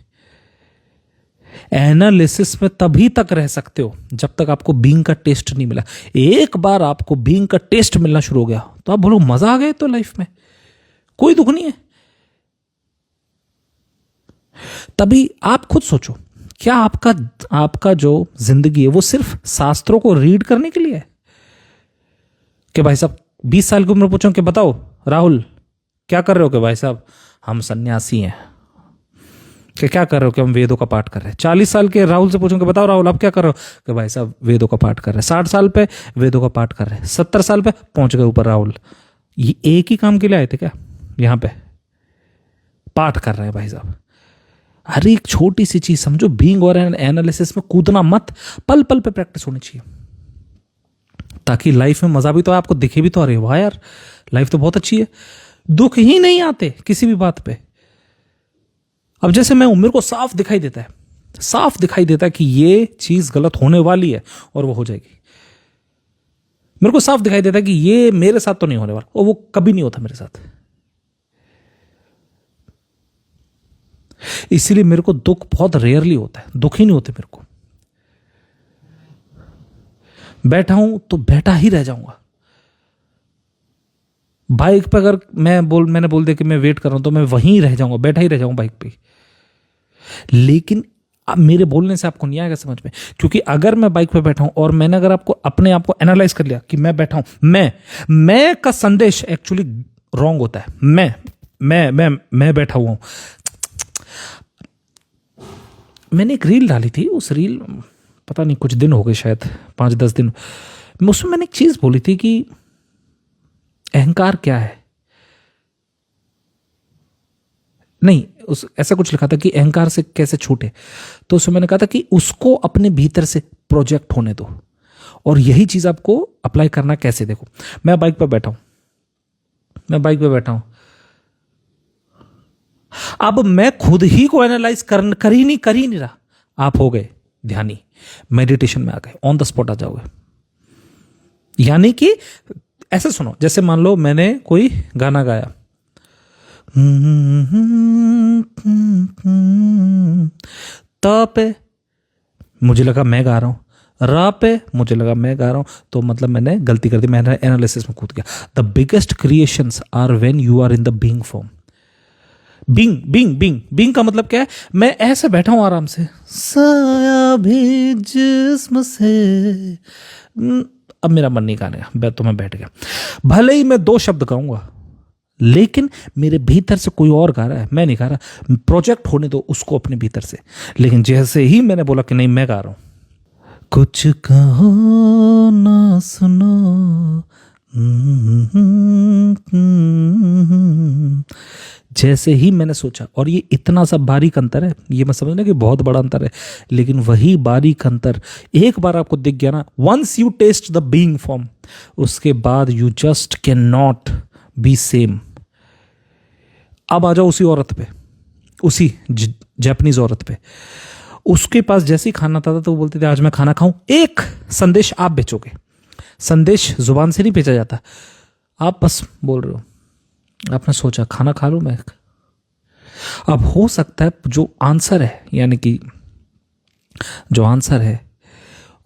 एनालिसिस में तभी तक रह सकते हो जब तक आपको बीइंग का टेस्ट नहीं मिला। एक बार आपको बीइंग का टेस्ट मिलना शुरू हो गया, तो आप बोलो मजा आ गया, तो लाइफ में कोई दुख नहीं है। तभी आप खुद सोचो, क्या आपका जो जिंदगी है वो सिर्फ शास्त्रों को रीड करने के लिए है? कि भाई साहब 20 साल की उम्र पूछो कि बताओ राहुल क्या कर रहे हो, कि भाई साहब हम सन्यासी हैं। कि क्या कर रहे हो, कि हम वेदों का पाठ कर रहे हैं। 40 साल के राहुल से पूछो कि बताओ राहुल आप क्या कर रहे हो, कि भाई साहब वेदों का पाठ कर रहे हैं। 60 साल पे वेदों का पाठ कर रहे हैं। 70 साल पे पहुंच गए ऊपर राहुल। ये एक ही काम के लिए आए थे क्या? यहां पे पाठ कर रहे हैं भाई साहब। हर एक छोटी सी चीज समझो, बीइंग और एनालिसिस में कूदना मत, पल पल पे प्रैक्टिस होनी चाहिए, ताकि लाइफ में मजा भी तो आपको दिखे भी तो, अरे वाह यार लाइफ तो बहुत अच्छी है, दुख ही नहीं आते किसी भी बात पे। अब जैसे मैं हूं, मेरे को साफ दिखाई देता है साफ दिखाई देता है कि ये चीज गलत होने वाली है और वो हो जाएगी। मेरे को साफ दिखाई देता है कि ये मेरे साथ तो नहीं होने वाला, और वो कभी नहीं होता मेरे साथ। इसीलिए मेरे को दुख बहुत रेयरली होता है, दुख ही नहीं होते मेरे को। बैठा हूं तो बैठा ही रह जाऊंगा। बाइक पे अगर मैंने बोल दिया कि मैं वेट कर रहा हूं तो मैं वहीं रह जाऊंगा, बैठा ही रह जाऊंगा बाइक पे। लेकिन अब मेरे बोलने से आपको नहीं आएगा समझ में, क्योंकि अगर मैं बाइक पे बैठा हूं और मैंने अगर आपको अपने आप को एनालाइज कर लिया कि मैं बैठा हूं, मैं का संदेश एक्चुअली रॉन्ग होता है। मैं बैठा हुआ हूं। मैंने एक रील डाली थी, उस रील पता नहीं कुछ दिन हो गए, शायद 5-10 दिन। उसमें मैंने एक चीज बोली थी कि अहंकार क्या है। नहीं, उस ऐसा कुछ लिखा था कि अहंकार से कैसे छूटे। तो उसमें मैंने कहा था कि उसको अपने भीतर से प्रोजेक्ट होने दो, और यही चीज आपको अप्लाई करना कैसे। देखो, मैं बाइक पे बैठा हूं, अब मैं खुद ही को एनालाइज कर ही नहीं रहा। आप हो गए ध्यानी, मेडिटेशन में आ गए, ऑन द स्पॉट आ जाओगे। यानी कि ऐसे सुनो, जैसे मान लो मैंने कोई गाना गाया, त पे मुझे लगा मैं गा रहा हूं, रा पे मुझे लगा मैं गा रहा हूं, तो मतलब मैंने गलती कर दी, मैंने एनालिसिस में कूद गया। The biggest creations are when you are in the being form. Being का मतलब क्या है? मैं ऐसे बैठा हूं आराम से, साया भी जिस्म से, अब मेरा मन नहीं गाने का, तो मैं बैठ गया। भले ही मैं 2 शब्द गाऊंगा, लेकिन मेरे भीतर से कोई और गा रहा है, मैं नहीं गा रहा। प्रोजेक्ट होने दो उसको अपने भीतर से। लेकिन जैसे ही मैंने बोला कि नहीं मैं गा रहा हूं, कुछ कहो ना सुनो, जैसे ही मैंने सोचा, और ये इतना सा बारीक अंतर है, ये मैं समझना कि बहुत बड़ा अंतर है, लेकिन वही बारीक अंतर एक बार आपको दिख गया ना, once you taste the being form, उसके बाद you just can not be same. अब आ जाओ उसी औरत पे, उसी जापानीज औरत पे। उसके पास जैसे ही खाना आता था तो वो बोलते थे आज मैं खाना खाऊं। एक संदेश आप बेचोगे, संदेश जुबान से नहीं भेजा जाता, आप बस बोल रहे हो, आपने सोचा खाना खा लूं मैं। अब हो सकता है जो आंसर है, यानी कि जो आंसर है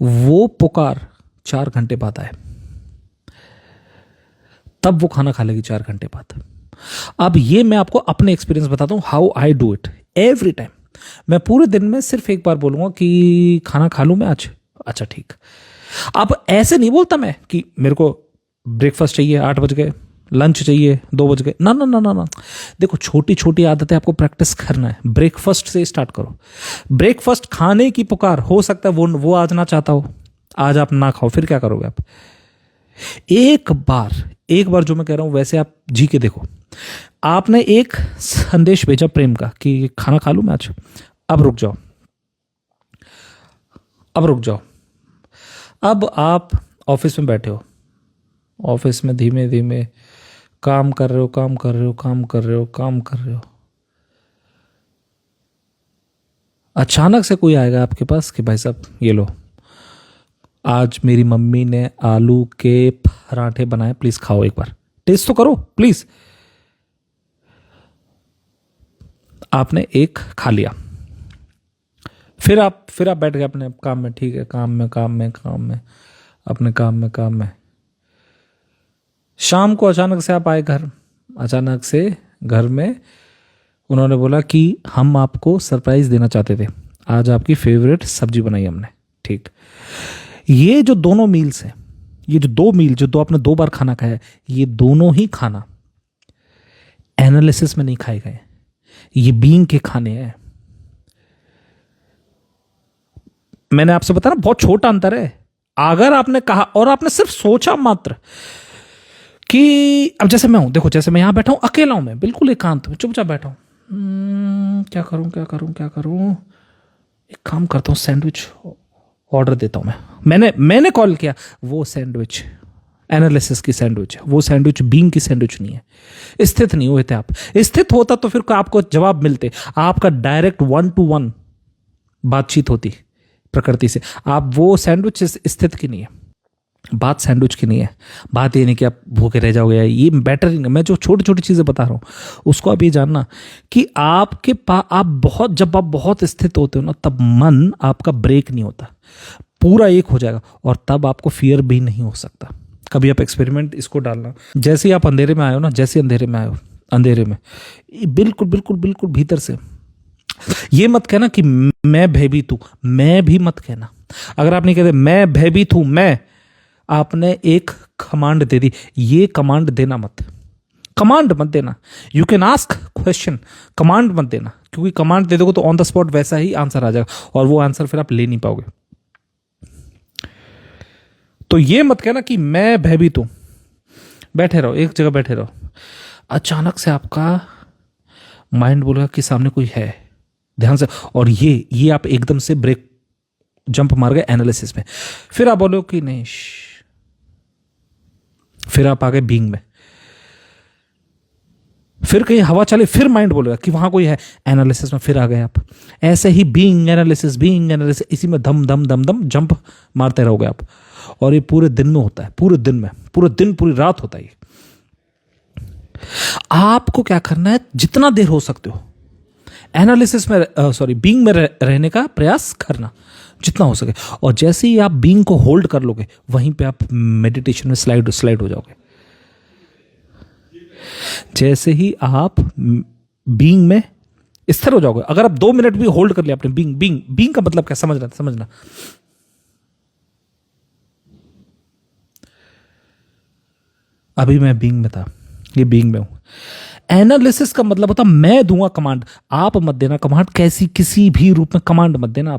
वो पुकार 4 घंटे बाद आए, तब वो खाना खा लेगी 4 घंटे बाद। अब ये मैं आपको अपने एक्सपीरियंस बताता हूं, how I do it every time. मैं पूरे दिन में सिर्फ एक बार बोलूंगा कि खाना खा लूं मैं आज, अच्छा ठीक। अब ऐसे नहीं बोलता मैं कि मेरे को ब्रेकफास्ट चाहिए 8 बज गए, लंच चाहिए 2 बज गए, ना ना ना ना ना। देखो, छोटी छोटी आदतें आपको प्रैक्टिस करना है। ब्रेकफास्ट से स्टार्ट करो। ब्रेकफास्ट खाने की पुकार, हो सकता है वो आज ना चाहता हो, आज आप ना खाओ, फिर क्या करोगे आप? एक बार जो मैं कह रहा हूं वैसे आप जी के देखो। आपने एक संदेश भेजा प्रेम का कि खाना खा लूं मैं आज, अब रुक जाओ, अब आप ऑफिस में बैठे हो, ऑफिस में धीमे धीमे काम कर रहे हो। अचानक से कोई आएगा आपके पास कि भाई साहब ये लो, आज मेरी मम्मी ने आलू के पराठे बनाए, प्लीज खाओ, एक बार टेस्ट तो करो प्लीज। आपने एक खा लिया, फिर आप बैठ गए अपने काम में, ठीक है, काम में अपने काम में। शाम को अचानक से आप आए घर, अचानक से घर में उन्होंने बोला कि हम आपको सरप्राइज देना चाहते थे, आज आपकी फेवरेट सब्जी बनाई हमने, ठीक। ये जो दोनों मील्स हैं, ये जो 2 मील जो आपने 2 बार खाना खाया, ये दोनों ही खाना एनालिसिस में नहीं खाए गए, ये बीइंग के खाने हैं। मैंने आपसे बताया ना, बहुत छोटा अंतर है। अगर आपने कहा और आपने सिर्फ सोचा मात्र कि अब जैसे मैं हूं, देखो जैसे मैं यहां बैठा हूं, अकेला हूं मैं, बिल्कुल एकांत में चुपचाप बैठा हूं, क्या करूं, एक काम करता हूं, सैंडविच ऑर्डर देता हूं मैंने कॉल किया, वो सैंडविच एनालिसिस की सैंडविच है, वो सैंडविच बीइंग की सैंडविच नहीं है। स्थित नहीं हुए थे आप। स्थित होता तो फिर आपको जवाब मिलते, आपका डायरेक्ट 1-to-1 बातचीत होती प्रकृति से। आप वो सैंडविच स्थित की नहीं है, बात सैंडविच की नहीं है। बात ये नहीं कि आप भूखे रह जाओगे, ये बेटर नहीं। मैं जो छोटी छोटी चीज़ें बता रहा हूँ उसको आप ये जानना कि आपके पास जब आप बहुत स्थित होते हो ना, तब मन आपका ब्रेक नहीं होता, पूरा एक हो जाएगा, और तब आपको फियर भी नहीं हो सकता। कभी आप एक्सपेरिमेंट इसको डालना, जैसे ही आप अंधेरे में आए हो ना, जैसे अंधेरे में आए हो, अंधेरे में बिल्कुल बिल्कुल बिल्कुल भीतर से ये मत कहना कि मैं भयभीत हूं, मैं भी मत कहना। अगर आप नहीं कहते मैं भयभीत हूं, आपने एक कमांड दे दी, ये कमांड देना मत, कमांड मत देना। You can ask question, command मत देना, क्योंकि कमांड दे दोगे तो ऑन द स्पॉट वैसा ही आंसर आ जाएगा, और वो आंसर फिर आप ले नहीं पाओगे। तो ये मत कहना कि मैं भयभीत हूं, बैठे रहो, एक जगह बैठे रहो। अचानक से आपका माइंड बोलेगा कि सामने कोई है, ध्यान से, और ये आप एकदम से ब्रेक जंप मार गए एनालिसिस में। फिर आप बोलो कि नहीं, फिर आप आ गए बीइंग में, फिर कहीं हवा चले, फिर माइंड बोलेगा कि वहां कोई है, एनालिसिस में फिर आ गए आप। ऐसे ही बीइंग एनालिसिस, इसी में धम धम धम धम जंप मारते रहोगे आप। और ये पूरे दिन में होता है, पूरे दिन में, पूरे दिन पूरी रात होता है ये। आपको क्या करना है, जितना देर हो सकते हो एनालिसिस में बीइंग में रहने का प्रयास करना, जितना हो सके। और जैसे ही आप बीइंग को होल्ड कर लोगे, वहीं पे आप मेडिटेशन में स्लाइड हो जाओगे। जैसे ही आप बीइंग में स्थिर हो जाओगे, अगर आप 2 मिनट भी होल्ड कर लिया आपने बीइंग का मतलब क्या समझना। अभी मैं बीइंग में था, ये बीइंग में हूं। एनालिसिस का मतलब होता मैं दूंगा कमांड, आप मत देना कमांड, किसी भी रूप में कमांड मत देना,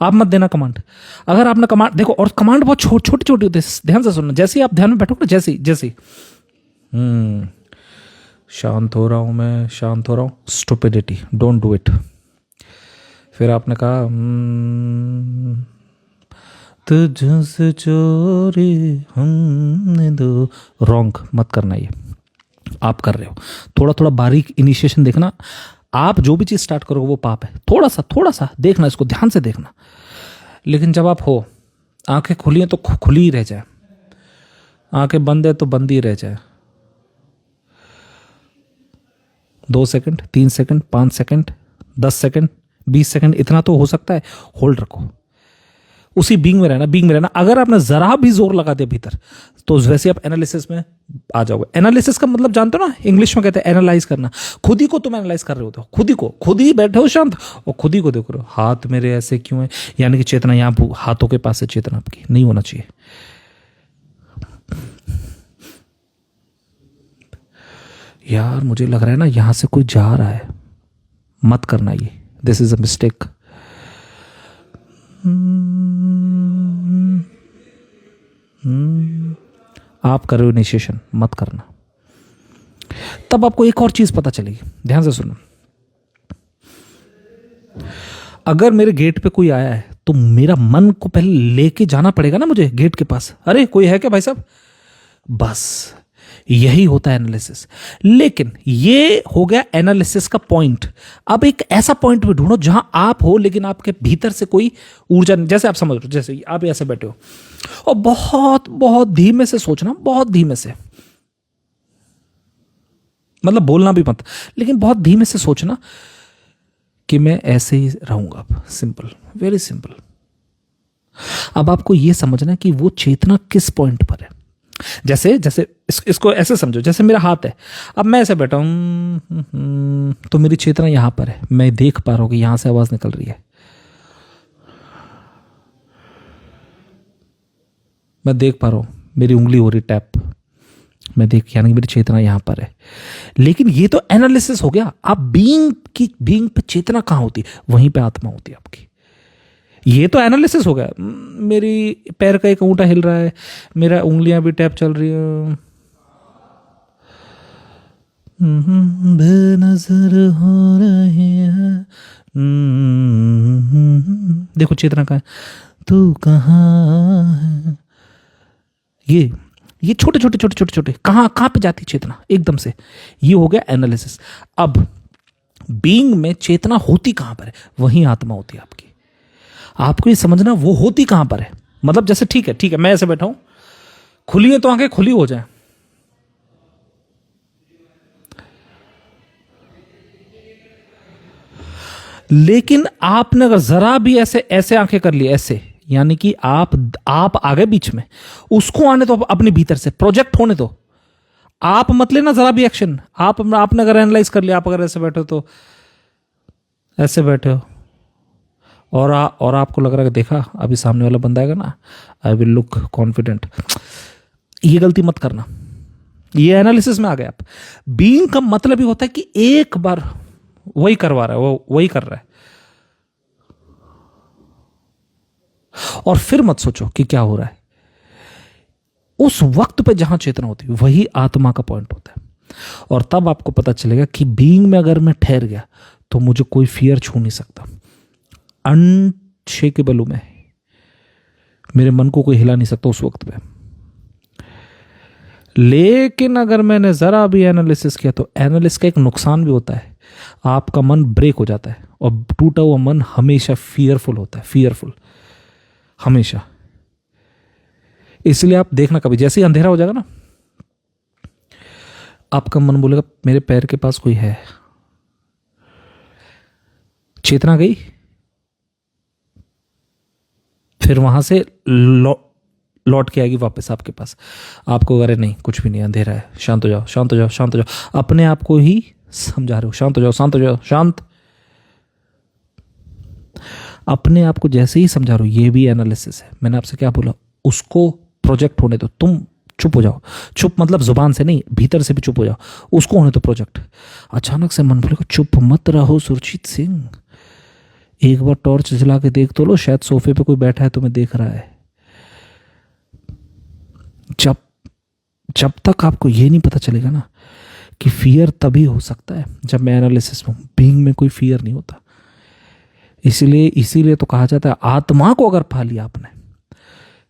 आप मत देना कमांड। अगर आपने कमांड देखो, और कमांड बहुत छोटी छोटी होती है, ध्यान से सुनना। जैसे ही आप ध्यान में बैठोगे, जैसे शांत हो रहा हूं मैं, शांत हो रहा हूं, स्टुपिडिटी, डोंट डू इट। फिर आपने कहा तुझसे चोरी हमने दो, रॉन्ग मत करना, ये आप कर रहे हो। थोड़ा थोड़ा बारीक इनिशिएशन देखना, आप जो भी चीज स्टार्ट करोगे वो पाप है, थोड़ा सा देखना, इसको ध्यान से देखना। लेकिन जब आप हो, आंखें खुली हैं तो खुली ही रह जाए, आंखें बंद है तो बंद ही रह जाए। 2 second, 3 second, 5 second, 10 second, 20 second, इतना तो हो सकता है, होल्ड रखो, उसी बीइंग में रहना। अगर आपने जरा भी जोर लगा दिया भीतर, तो वैसे आप एनालिसिस में आ जाओगे। एनालिसिस का मतलब जानते हो ना, इंग्लिश में कहते हैं एनालाइज करना। खुद ही को तुम एनालाइज कर रहे होते हो, खुद ही बैठे हो शांत, और खुद ही को देख रहे हो, हाथ मेरे ऐसे क्यों है, यानी कि चेतना यहां हाथों के पास है, चेतना आपकी नहीं होना चाहिए। यार मुझे लग रहा है ना यहां से कोई जा रहा है, मत करना ये, दिस इज अ मिस्टेक। आप कर रहे हो इनिशिएशन, मत करना। तब आपको एक और चीज पता चलेगी, ध्यान से सुनो। अगर मेरे गेट पे कोई आया है तो मेरा मन को पहले लेके जाना पड़ेगा ना मुझे गेट के पास, अरे कोई है क्या भाई साहब, बस यही होता है एनालिसिस। लेकिन ये हो गया एनालिसिस का पॉइंट। अब एक ऐसा पॉइंट भी ढूंढो जहां आप हो, लेकिन आपके भीतर से कोई ऊर्जा, जैसे आप समझ लो, जैसे आप ऐसे बैठे हो और बहुत बहुत धीमे से सोचना, बहुत धीमे से, मतलब बोलना भी मत, लेकिन बहुत धीमे से सोचना कि मैं ऐसे ही रहूंगा। अब सिंपल, वेरी सिंपल। अब आपको यह समझना कि वो चेतना किस पॉइंट पर है। जैसे इसको ऐसे समझो, जैसे मेरा हाथ है, अब मैं ऐसे बैठा हूं, तो मेरी चेतना यहां पर है, मैं देख पा रहा हूं कि यहां से आवाज निकल रही है, मैं देख पा रहा हूं मेरी उंगली हो रही टैप, मैं देख, यानी मेरी चेतना यहां पर है। लेकिन ये तो एनालिसिस हो गया। आप बीइंग पे चेतना कहां होती है, वहीं पे आत्मा होती है आपकी। ये तो एनालिसिस हो गया, मेरी पैर का एक अंगूठा हिल रहा है, मेरा उंगलियां भी टैप चल रही है, बेनज़र हो रही है, देखो चेतना कहाँ है, तू कहाँ है। ये छोटे कहाँ पे जाती चेतना एकदम से, ये हो गया एनालिसिस। अब बीइंग में चेतना होती कहां पर है, वहीं आत्मा होती है आपकी। आपको ये समझना वो होती कहां पर है। मतलब जैसे ठीक है मैं ऐसे बैठा हूं, खुली है तो आंखें खुली हो जाए, लेकिन आपने अगर जरा भी ऐसे ऐसे आंखें कर ली ऐसे, यानी कि आप आ गए बीच में, उसको आने तो अपने भीतर से प्रोजेक्ट होने दो। आप मत लेना जरा भी एक्शन। आपने अगर एनालाइज कर लिया, आप अगर ऐसे बैठे हो तो ऐसे बैठे हो, और आपको लग रहा है कि देखा अभी सामने वाला बंदा आएगा ना, आई विल लुक कॉन्फिडेंट, ये गलती मत करना। ये एनालिसिस में आ गए आप। बीइंग का मतलब ही होता है कि एक बार वही करवा रहा है, वो वही कर रहा है, और फिर मत सोचो कि क्या हो रहा है। उस वक्त पे जहां चेतना होती है वही आत्मा का पॉइंट होता है। और तब आपको पता चलेगा कि बीइंग में अगर मैं ठहर गया तो मुझे कोई फियर छू नहीं सकता, अनशेकेबल हूं मैं, मेरे मन को कोई हिला नहीं सकता उस वक्त पे। लेकिन अगर मैंने जरा भी एनालिसिस किया तो एनालिसिस का एक नुकसान भी होता है, आपका मन ब्रेक हो जाता है, और टूटा हुआ मन हमेशा फियरफुल होता है, फियरफुल हमेशा। इसलिए आप देखना, कभी जैसे ही अंधेरा हो जाएगा ना, आपका मन बोलेगा मेरे पैर के पास कोई है, चेतना गई, फिर वहां से लौट के आएगी वापस आपके पास। आपको अरे नहीं कुछ भी नहीं, अंधेरा है, शांत हो जाओ, शांत हो जाओ, शांत हो जाओ, अपने आप को ही समझा रहे हो, शांत हो जाओ, शांत हो जाओ, शांत। अपने आप को जैसे ही समझा रहे हो, ये भी एनालिसिस है। मैंने आपसे क्या बोला, उसको प्रोजेक्ट होने दो, तुम चुप हो जाओ। चुप मतलब जुबान से नहीं, भीतर से भी चुप हो जाओ, उसको होने दो प्रोजेक्ट। अचानक से मन बोलेगा चुप मत रहो सुरजीत सिंह, एक बार टॉर्च जला के देख तो लो, शायद सोफे पे कोई बैठा है तुम्हें देख रहा है। जब तक आपको ये नहीं पता चलेगा ना कि फियर तभी हो सकता है जब मैं एनालिसिस में हूं, बीइंग में कोई फियर नहीं होता। इसीलिए तो कहा जाता है आत्मा को अगर पा लिया आपने,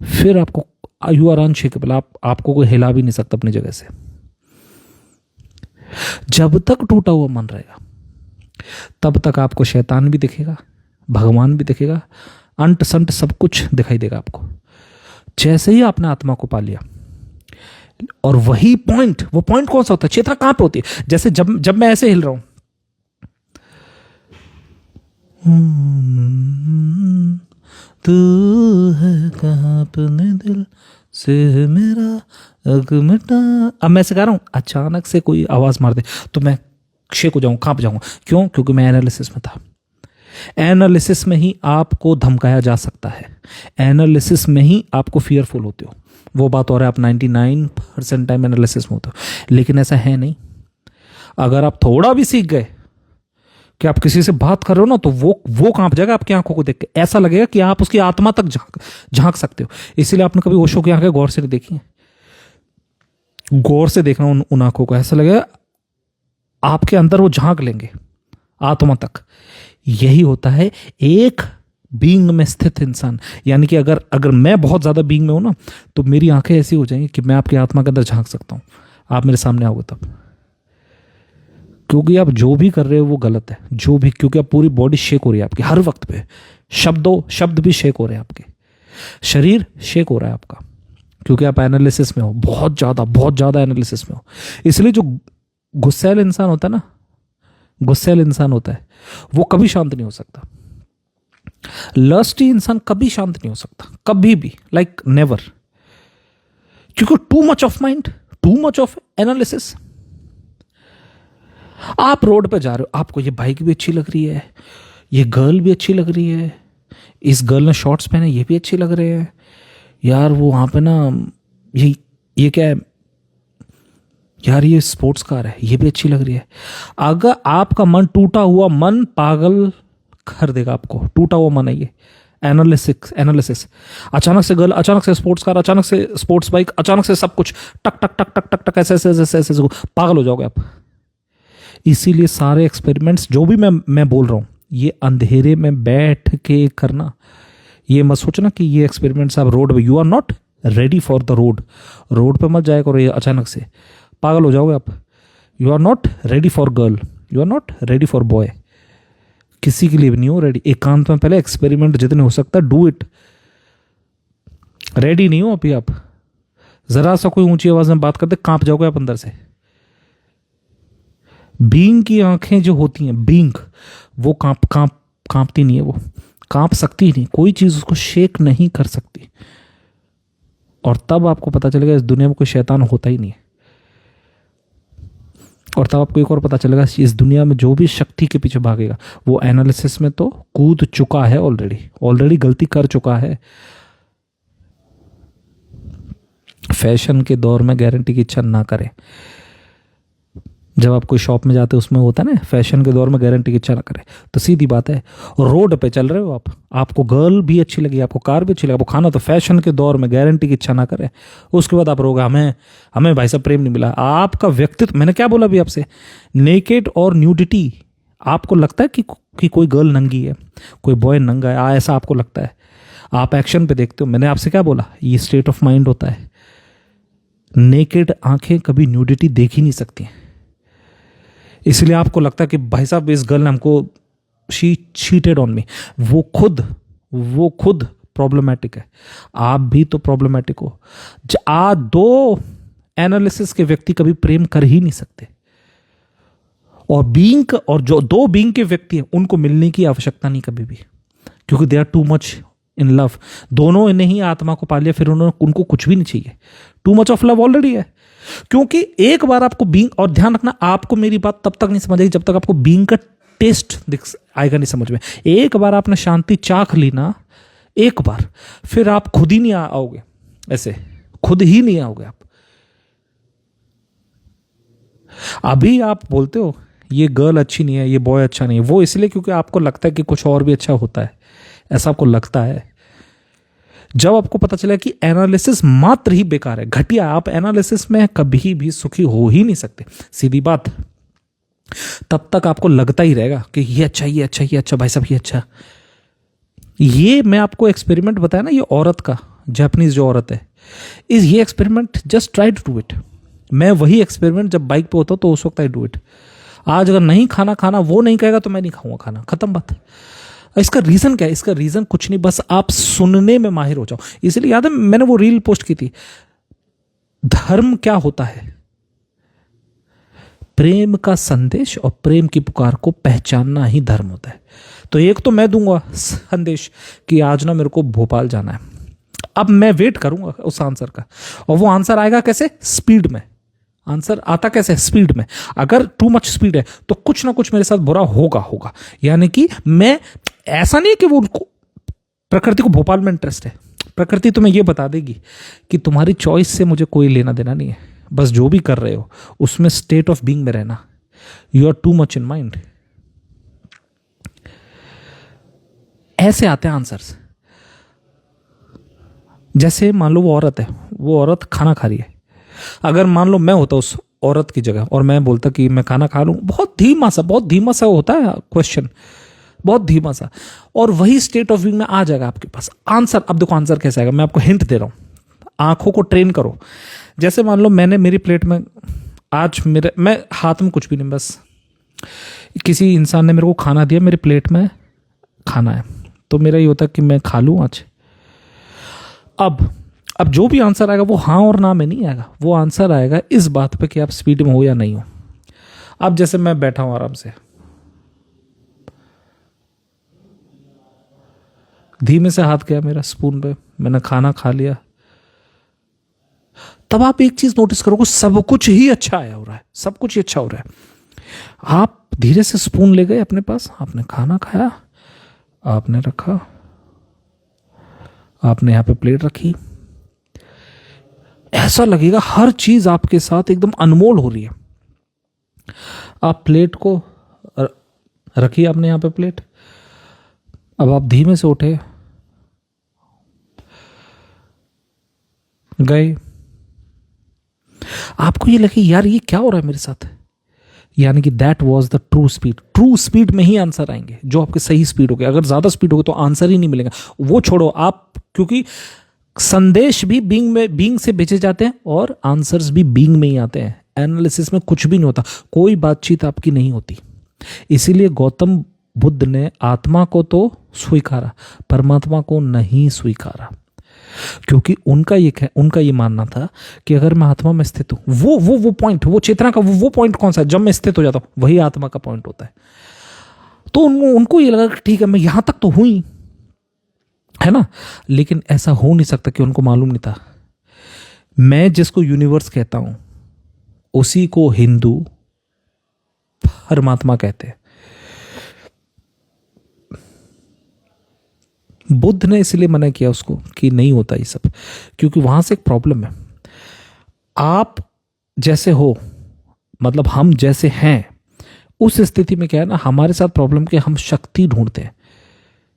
फिर आपको यू आर अनशेकेबल, आपको कोई हिला भी नहीं सकता अपनी जगह से। जब तक टूटा हुआ मन रहेगा तब तक आपको शैतान भी दिखेगा, भगवान भी दिखेगा, अंट संट सब कुछ दिखाई देगा आपको। जैसे ही आपने आत्मा को पा लिया, और वही पॉइंट, वो पॉइंट कौन सा होता है, चेतना कहां पे होती है। जैसे जब मैं ऐसे हिल रहा हूं, तू है कहां अपने दिल से मेरा अग मिटा, अब मैं ऐसे गा रहा हूं, अचानक से कोई आवाज मार दे तो मैं शेक हो जाऊं, कांप जाऊंगा। क्यों? क्योंकि मैं एनालिसिस में था। एनालिसिस में ही आपको धमकाया जा सकता है, एनालिसिस में ही आपको फियरफुल होते हो। वो बात और है, आप 99% टाइम एनालिसिस में होते हो, लेकिन ऐसा है नहीं। अगर आप थोड़ा भी सीख गए कि आप किसी से बात कर रहे हो ना, तो वो कांप जाएगा आपकी आंखों को देख के। ऐसा लगेगा कि आप उसकी आत्मा तक झांक सकते हो। इसीलिए आपने कभी ओशो की आंखें गौर से नहीं देखी हैं, गौर से देखना उन आंखों को, ऐसा लगेगा आपके अंदर वो झांक लेंगे आत्मा तक। यही होता है एक बीइंग में स्थित इंसान। यानी कि अगर मैं बहुत ज्यादा बीइंग में हूं ना, तो मेरी आंखें ऐसी हो जाएंगी कि मैं आपकी आत्मा के अंदर झांक सकता हूं, आप मेरे सामने आओगे तब। क्योंकि आप जो भी कर रहे हो वो गलत है, जो भी, क्योंकि आप पूरी बॉडी शेक हो रही है आपकी हर वक्त पे, शब्द भी शेक हो रहे हैं आपके, शरीर शेक हो रहा है आपका, क्योंकि आप एनालिसिस में हो, बहुत ज्यादा एनालिसिस में हो। इसलिए जो गुस्सैल इंसान होता है ना, गुस्सैल इंसान होता है, वो कभी शांत नहीं हो सकता। लस्टी इंसान कभी शांत नहीं हो सकता, कभी भी, लाइक नेवर। क्योंकि too much of mind, too much of analysis. आप रोड पे जा रहे हो, आपको ये बाइक भी अच्छी लग रही है, ये गर्ल भी अच्छी लग रही है, इस गर्ल ने शॉर्ट्स पहने ये भी अच्छे लग रहे हैं, यार वो वहां पे ना ये क्या है यार, ये स्पोर्ट्स कार है ये भी अच्छी लग रही है। अगर आपका मन, टूटा हुआ मन पागल कर देगा आपको, टूटा हुआ मन है ये। एनालिसिस, अचानक से गर्ल, अचानक से स्पोर्ट्स कार, अचानक से स्पोर्ट्स बाइक, अचानक से सब कुछ टक टक टक टक टक टक, ऐसे पागल हो जाओगे आप। इसीलिए सारे एक्सपेरिमेंट्स जो भी मैं बोल रहा हूं, ये अंधेरे में बैठ के करना। ये मत सोचना कि ये एक्सपेरिमेंट्स आप रोड पे, you are not ready for the road पे मत जाए करो, ये अचानक से पागल हो जाओगे आप। You are not ready for girl, you are not ready for boy. किसी के लिए भी नहीं हो रेडी। एकांत में पहले एक्सपेरिमेंट जितने हो सकता है डू इट। रेडी नहीं हो अभी आप, जरा सा कोई ऊंची आवाज में बात करते कांप जाओगे आप अंदर से। बीइंग की आंखें जो होती हैं, बीइंग, वो कांपती नहीं है, वो कांप सकती ही नहीं, कोई चीज उसको शेक नहीं कर सकती। और तब आपको पता चलेगा इस दुनिया में कोई शैतान होता ही नहीं है। और तब आपको एक और पता चलेगा इस दुनिया में जो भी शक्ति के पीछे भागेगा वो एनालिसिस में तो कूद चुका है, ऑलरेडी गलती कर चुका है। फैशन के दौर में गारंटी की इच्छा ना करें। जब आप कोई शॉप में जाते हैं उसमें होता है ना, फैशन के दौर में गारंटी की इच्छा ना करें। तो सीधी बात है, रोड पे चल रहे हो आप, आपको गर्ल भी अच्छी लगी, आपको कार भी अच्छी लगी, आपको खाना, तो फैशन के दौर में गारंटी की इच्छा ना करें। उसके बाद आप रोगे हमें भाई साहब प्रेम नहीं मिला। आपका व्यक्तित्व, मैंने क्या बोला अभी आपसे, नेकेड और न्यूडिटी, आपको लगता है कि कोई गर्ल नंगी है, कोई बॉय नंगा है, ऐसा आपको लगता है, आप एक्शन पे देखते हो। मैंने आपसे क्या बोला, ये स्टेट ऑफ माइंड होता है। नेकेड आंखें कभी न्यूडिटी देख ही नहीं सकती, इसलिए आपको लगता है कि भाई साहब इस गर्ल ने हमको, शी चीटेड ऑन मी। वो खुद प्रॉब्लमैटिक है, आप भी तो प्रॉब्लमैटिक हो। दो एनालिसिस के व्यक्ति कभी प्रेम कर ही नहीं सकते। और जो दो बीइंग के व्यक्ति हैं उनको मिलने की आवश्यकता नहीं कभी भी, क्योंकि they are too much in love. दोनों ने ही आत्मा को पा लिया, फिर उनको कुछ भी नहीं चाहिए। Too much of love already है। क्योंकि एक बार आपको बीइंग, और ध्यान रखना, आपको मेरी बात तब तक नहीं समझ आएगी जब तक आपको बीइंग का टेस्ट आएगा नहीं समझ में। एक बार आपने शांति चाख ली ना, एक बार, फिर आप खुद ही नहीं आओगे, ऐसे खुद ही नहीं आओगे आप। अभी आप बोलते हो ये गर्ल अच्छी नहीं है, ये बॉय अच्छा नहीं है, वो इसलिए क्योंकि आपको लगता है कि कुछ और भी अच्छा होता है, ऐसा आपको लगता है। जब आपको पता चला कि एनालिसिस मात्र ही बेकार है, घटिया, आप एनालिसिस में कभी भी सुखी हो ही नहीं सकते, सीधी बात, तब तक आपको लगता ही रहेगा कि ये अच्छा, ये अच्छा, ये अच्छा, भाई साहब ये अच्छा। ये मैं आपको एक्सपेरिमेंट बताया ना, ये औरत का, जापानीज जो औरत है, ये experiment just try to do it. मैं वही एक्सपेरिमेंट जब बाइक पे होता तो उस वक्त आई डू इट। आज अगर नहीं खाना वो नहीं कहेगा तो मैं नहीं खाऊंगा खाना, खत्म बात। इसका रीजन क्या है? इसका रीजन कुछ नहीं, बस आप सुनने में माहिर हो जाओ। इसलिए याद है मैंने वो रील पोस्ट की थी, धर्म क्या होता है? प्रेम का संदेश और प्रेम की पुकार को पहचानना ही धर्म होता है। तो एक तो मैं दूंगा संदेश कि आज ना मेरे को भोपाल जाना है, अब मैं वेट करूंगा उस आंसर का, और वो आंसर आएगा कैसे? स्पीड में। आंसर आता कैसे? स्पीड में। अगर टू मच स्पीड है तो कुछ ना कुछ मेरे साथ बुरा होगा। यानी कि मैं, ऐसा नहीं है कि वो उनको, प्रकृति को भोपाल में इंटरेस्ट है, प्रकृति तुम्हें यह बता देगी कि तुम्हारी चॉइस से मुझे कोई लेना देना नहीं है, बस जो भी कर रहे हो उसमें स्टेट ऑफ बीइंग में रहना। You are too much in mind. ऐसे आते हैं आंसर्स। जैसे मान लो वो औरत है, वो औरत खाना खा रही है, अगर मान लो मैं होता उस औरत की जगह और मैं बोलता कि मैं खाना खा लूं, बहुत धीमा सा होता है क्वेश्चन, बहुत धीमा सा, और वही स्टेट ऑफ बीइंग में आ जाएगा आपके पास आंसर। अब देखो आंसर कैसे आएगा, मैं आपको हिंट दे रहा हूं, आंखों को ट्रेन करो। जैसे मान लो मैंने, मेरी प्लेट में आज मैं हाथ में कुछ भी नहीं, बस किसी इंसान ने मेरे को खाना दिया, मेरी प्लेट में खाना है, तो मेरा ये होता है कि मैं खा लूं आज। अब जो भी आंसर आएगा वो हाँ और ना में नहीं आएगा, वो आंसर आएगा इस बात पे कि आप स्पीड में हो या नहीं हो। अब जैसे मैं बैठा हूं आराम से, धीमे से हाथ गया मेरा स्पून पे, मैंने खाना खा लिया, तब आप एक चीज नोटिस करोगे, सब कुछ ही अच्छा हो रहा है, सब कुछ ही अच्छा हो रहा है। आप धीरे से स्पून ले गए अपने पास, आपने खाना खाया, आपने रखा, आपने यहां पे प्लेट रखी, ऐसा लगेगा हर चीज आपके साथ एकदम अनमोल हो रही है। आप प्लेट को रखिए, आपने यहां पे प्लेट, अब आप धीमे से उठे, गए, आपको ये लगे यार ये क्या हो रहा है मेरे साथ, यानी कि that was the true speed. True speed में ही आंसर आएंगे, जो आपके सही स्पीड हो गया। अगर ज्यादा स्पीड होगी तो आंसर ही नहीं मिलेगा, वो छोड़ो आप, क्योंकि संदेश भी बीइंग से भेजे जाते हैं और आंसर्स भी बीइंग में ही आते हैं। एनालिसिस में कुछ भी नहीं होता, कोई बातचीत आपकी नहीं होती। इसीलिए गौतम बुद्ध ने आत्मा को तो स्वीकारा, परमात्मा को नहीं स्वीकारा, क्योंकि उनका ये मानना था कि अगर मैं आत्मा में स्थित हूं, वो पॉइंट, वो चेतना का वो पॉइंट कौन सा है, जब मैं स्थित हो जाता हूं वही आत्मा का पॉइंट होता है। तो उनको ये लगा कि ठीक है मैं यहां तक तो हूं ही, है ना, लेकिन ऐसा हो नहीं सकता कि उनको मालूम नहीं था मैं जिसको यूनिवर्स कहता हूं उसी को हिंदू परमात्मा कहते हैं। बुद्ध ने इसलिए मना किया उसको कि नहीं होता ये सब, क्योंकि वहां से एक प्रॉब्लम है। आप जैसे हो, मतलब हम जैसे हैं, उस स्थिति में क्या है ना, हमारे साथ प्रॉब्लम कि हम शक्ति ढूंढते हैं।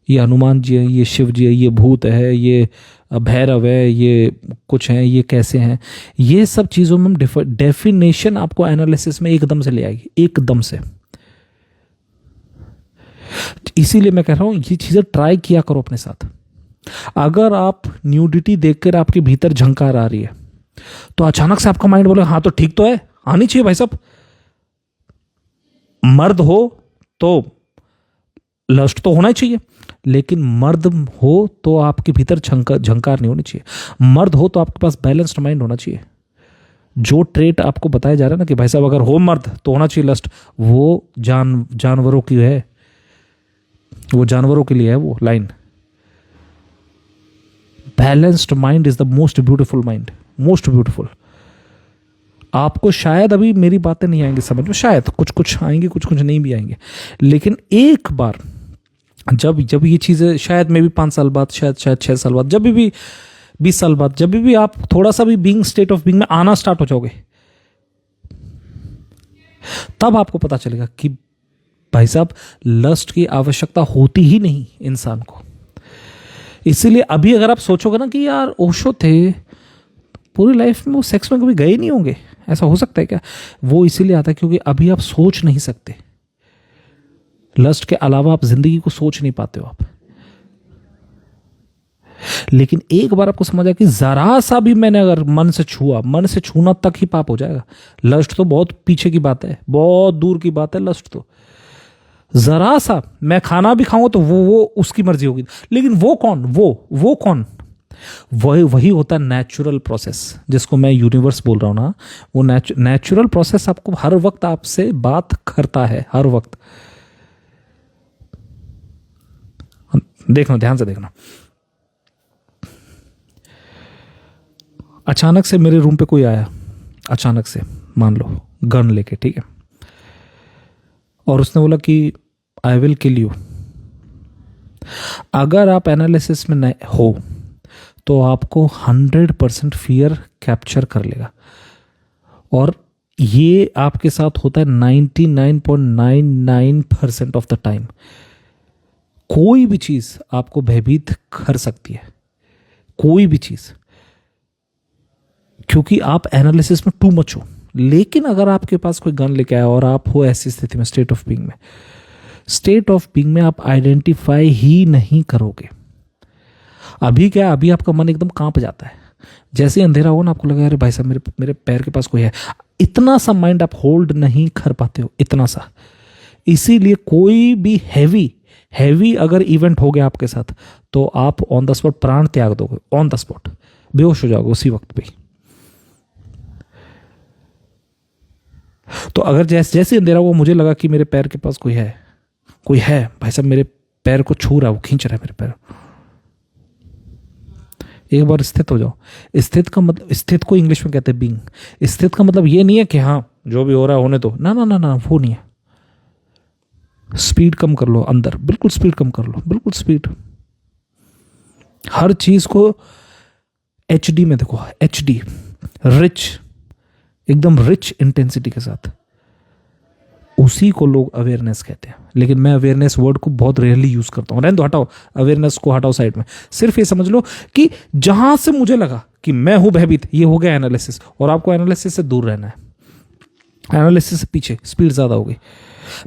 ये हनुमान जी है, ये शिव जी है, ये भूत है, ये भैरव है, ये कुछ है, ये कैसे हैं, ये सब चीज़ों में हम डेफिनेशन आपको एनालिसिस में एकदम से ले आएगी, एकदम से। इसीलिए मैं कह रहा हूं ये चीज़ें ट्राई किया करो अपने साथ। अगर आप न्यूडिटी देखकर आपके भीतर झंकार आ रही है तो अचानक से आपका माइंड बोले हाँ तो ठीक तो है, आनी चाहिए भाई साहब। मर्द हो तो लस्ट तो होना ही चाहिए, लेकिन मर्द हो तो आपके भीतर झंकार नहीं होनी चाहिए। मर्द हो तो आपके पास बैलेंस्ड माइंड होना चाहिए। जो ट्रेट आपको बताया जा रहा है ना कि भाई साहब अगर हो मर्द तो होना चाहिए लस्ट, वो जानवरों की है, वो जानवरों के लिए है वो line. Balanced mind is the most beautiful mind, most beautiful. आपको शायद अभी मेरी बातें नहीं आएंगी समझ में, शायद कुछ आएंगे, कुछ नहीं भी आएंगे, लेकिन एक बार जब ये चीज़ें शायद मे भी 5 साल बाद, शायद 6 साल बाद, जब भी 20 साल बाद, जब भी आप थोड़ा सा भी बीइंग स्टेट ऑफ बीइंग में आना स्टार्ट हो जाओगे, तब आपको पता चलेगा कि भाई साहब लस्ट की आवश्यकता होती ही नहीं इंसान को। इसीलिए अभी अगर आप सोचोगे ना कि यार ओशो थे, पूरी लाइफ में वो सेक्स में कभी गए नहीं होंगे, ऐसा हो सकता है क्या? वो इसीलिए आता है क्योंकि अभी आप सोच नहीं सकते। लस्ट के अलावा आप जिंदगी को सोच नहीं पाते हो आप। लेकिन एक बार आपको समझ आया कि जरा सा भी मैंने अगर मन से छुआ, मन से छूना तक ही पाप हो जाएगा। लस्ट तो बहुत पीछे की बात है, बहुत दूर की बात है लस्ट तो। जरा सा मैं खाना भी खाऊं तो वो उसकी मर्जी होगी, लेकिन वो कौन, वो कौन, वही होता है नेचुरल प्रोसेस, जिसको मैं यूनिवर्स बोल रहा हूं ना। वो नेचुरल प्रोसेस आपको हर वक्त आपसे बात करता है, हर वक्त। देखना, ध्यान से देखना। अचानक से मेरे रूम पे कोई आया, अचानक से मान लो गन लेके, ठीक है, और उसने बोला कि आई विल किल यू। अगर आप एनालिसिस में नहीं हो तो आपको 100% फियर कैप्चर कर लेगा, और ये आपके साथ होता है 99.99% ऑफ द टाइम। कोई भी चीज आपको भयभीत कर सकती है, कोई भी चीज, क्योंकि आप एनालिसिस में टू मच हो। लेकिन अगर आपके पास कोई गन लेके आया और आप हो ऐसी स्थिति में, स्टेट ऑफ बीइंग में, स्टेट ऑफ बीइंग में आप आइडेंटिफाई ही नहीं करोगे। अभी क्या, अभी आपका मन एकदम कांप जाता है। जैसे ही अंधेरा हो ना, आपको लगा अरे भाई साहब मेरे पैर के पास कोई है। इतना सा माइंड आप होल्ड नहीं कर पाते हो, इतना सा। इसीलिए कोई भी हैवी अगर इवेंट हो गया आपके साथ तो आप ऑन द स्पॉट प्राण त्याग दोगे, ऑन द स्पॉट बेहोश हो जाओगे उसी वक्त पे। तो अगर जैसे अंधेरा हुआ, मुझे लगा कि मेरे पैर के पास कोई है भाई साहब, मेरे पैर को छू रहा है, वो खींच रहा है मेरे पैर। एक बार स्थित हो जाओ। स्थित का मतलब, स्थित को इंग्लिश में कहते हैं बीइंग। स्थित का मतलब ये नहीं है कि हाँ जो भी हो रहा है होने दो, ना ना ना ना, वो नहीं है। स्पीड कम कर लो अंदर, बिल्कुल स्पीड कम कर लो, बिल्कुल स्पीड। हर चीज को HD में देखो, HD, रिच, एकदम रिच इंटेंसिटी के साथ। उसी को लोग अवेयरनेस कहते हैं। लेकिन मैं अवेयरनेस वर्ड को बहुत रेयरली यूज करता हूं। रहने दो, हटाओ अवेयरनेस को, हटाओ साइड में। सिर्फ ये समझ लो कि जहां से मुझे लगा कि मैं हूं भयभीत, ये हो गया एनालिसिस। और आपको एनालिसिस से दूर रहना है, एनालिसिस से पीछे, स्पीड ज्यादा होगी।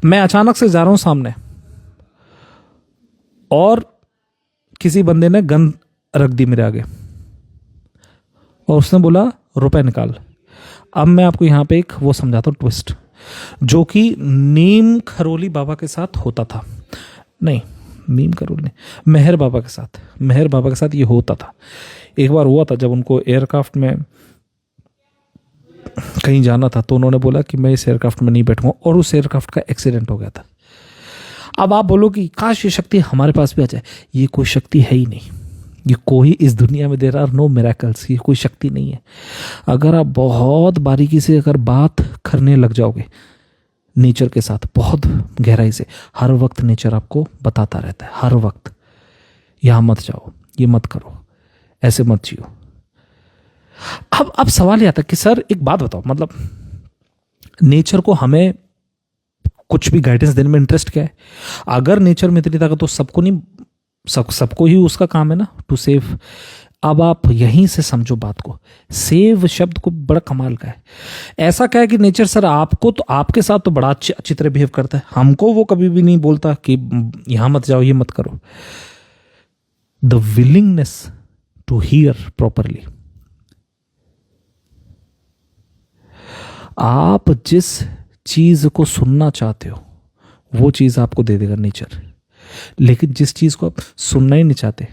मैं अचानक से जा रहा हूं सामने और किसी बंदे ने गन रख दी मेरे आगे और उसने बोला रुपए निकाल। अब मैं आपको यहां पे एक वो समझाता हूं ट्विस्ट, जो कि नीम खरोली बाबा के साथ होता था। नहीं, मीम का रूल नहीं। मेहर बाबा के साथ ये होता था। एक बार हुआ था जब उनको एयरक्राफ्ट में कहीं जाना था, तो उन्होंने बोला कि मैं इस एयरक्राफ्ट में नहीं बैठूंगा, और उस एयरक्राफ्ट का एक्सीडेंट हो गया था। अब आप बोलो कि काश ये शक्ति हमारे पास भी आ जाए, ये कोई शक्ति है ही नहीं। ये कोई इस दुनिया में देयर आर नो मिरेकल्स, ये कोई शक्ति नहीं है। अगर आप बहुत बारीकी से अगर बात करने लग जाओगे नेचर के साथ, बहुत गहराई से, हर वक्त नेचर आपको बताता रहता है, हर वक्त, यहाँ मत जाओ, ये मत करो, ऐसे मत जियो। अब सवाल ये आता है कि सर एक बात बताओ, मतलब नेचर को हमें कुछ भी गाइडेंस देने में इंटरेस्ट क्या है? अगर नेचर में इतनी ताकत तो सबको नहीं, सबको ही उसका काम है ना टू सेव। अब आप यहीं से समझो बात को, सेव शब्द को बड़ा कमाल का है। ऐसा क्या है कि नेचर सर आपको तो, आपके साथ तो बड़ा अच्छी तरह बिहेव करता है, हमको वो कभी भी नहीं बोलता कि यहां मत जाओ, ये मत करो। The willingness to hear properly, आप जिस चीज को सुनना चाहते हो वो चीज आपको दे देगा नेचर, लेकिन जिस चीज को आप सुनना ही नहीं चाहते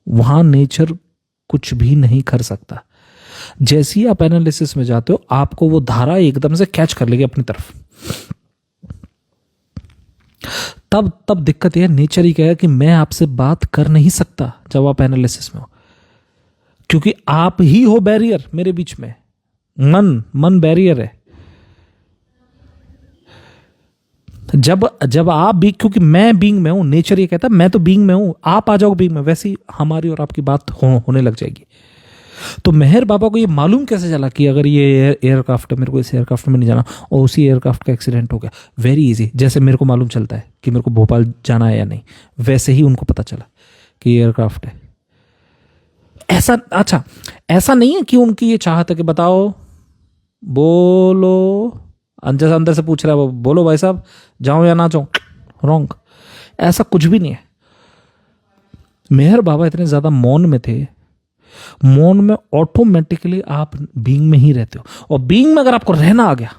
वहां नेचर कुछ भी नहीं कर सकता। जैसे ही आप एनालिसिस में जाते हो, आपको वो धारा एकदम से कैच कर लेगी अपनी तरफ। तब दिक्कत यह है, नेचर ही कहेगा कि मैं आपसे बात कर नहीं सकता जब आप एनालिसिस में हो, क्योंकि आप ही हो बैरियर मेरे बीच में। मन बैरियर है। जब आप भी, क्योंकि मैं बीइंग में हूं, नेचर ये कहता है मैं तो बीइंग में हूं, आप आ जाओ बीइंग में, वैसे ही हमारी और आपकी बात होने लग जाएगी। तो मेहर बाबा को ये मालूम कैसे चला कि अगर ये एयरक्राफ्ट है, मेरे को इस एयरक्राफ्ट में नहीं जाना, और उसी एयरक्राफ्ट का एक्सीडेंट हो गया? वेरी इजी, जैसे मेरे को मालूम चलता है कि मेरे को भोपाल जाना है या नहीं, वैसे ही उनको पता चला कि एयरक्राफ्ट है। ऐसा नहीं है कि उनकी ये चाहत है कि बताओ, बोलो, अंदर से पूछ रहा है वो, बोलो भाई साहब जाओ या ना जाओ, रॉन्ग। ऐसा कुछ भी नहीं है। मेहर बाबा इतने ज्यादा मौन में थे, मौन में ऑटोमेटिकली आप बीइंग में ही रहते हो, और बीइंग में अगर आपको रहना आ गया,